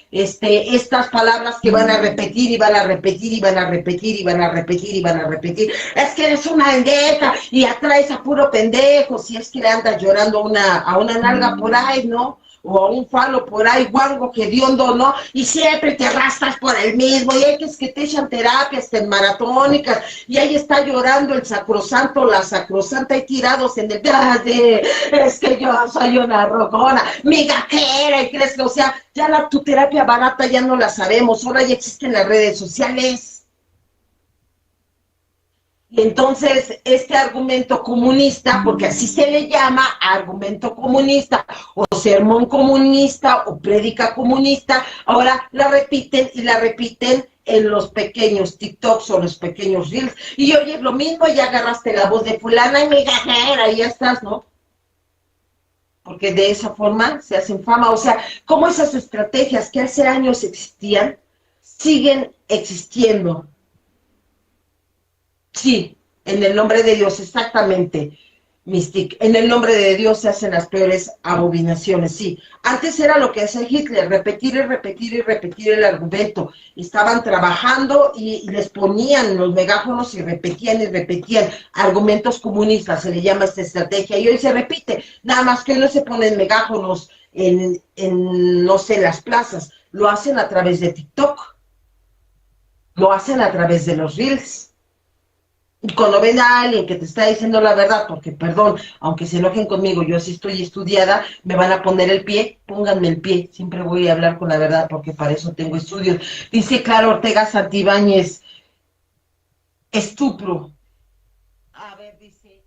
estas palabras que van a repetir y van a repetir y van a repetir y van a repetir y van a repetir. Es que eres una endeta y atraes a puro pendejo, si es que le andas llorando a una nalga por ahí, ¿no? O a un falo por ahí, guango, hediondo, ¿no? Y siempre te arrastras por el mismo, y hay que te echan terapias maratónicas, y ahí está llorando el sacrosanto, la sacrosanta, y tirados en el, es que yo soy una rogona, migajera, y crees que, o sea, ya tu terapia barata ya no la sabemos, ahora ya existen las redes sociales. Y entonces este argumento comunista, porque así se le llama, argumento comunista, o sermón comunista, o prédica comunista, ahora la repiten y la repiten en los pequeños TikToks o los pequeños Reels. Y oye, lo mismo, ya agarraste la voz de fulana y migajera, y ya estás, ¿no? Porque de esa forma se hacen fama. O sea, cómo esas estrategias que hace años existían, siguen existiendo. Sí, en el nombre de Dios, exactamente, Mystic. En el nombre de Dios se hacen las peores abominaciones, sí. Antes era lo que hacía Hitler, repetir y repetir y repetir el argumento. Estaban trabajando y les ponían los megáfonos y repetían argumentos comunistas, se le llama esta estrategia, y hoy se repite. Nada más que hoy no se ponen megáfonos no sé, las plazas, lo hacen a través de TikTok, lo hacen a través de los Reels. Y cuando ven a alguien que te está diciendo la verdad, porque perdón, aunque se enojen conmigo, yo sí estoy estudiada, me van a poner el pie, pónganme el pie, siempre voy a hablar con la verdad porque para eso tengo estudios. Dice Clara Ortega Santibáñez, estupro. A ver, dice,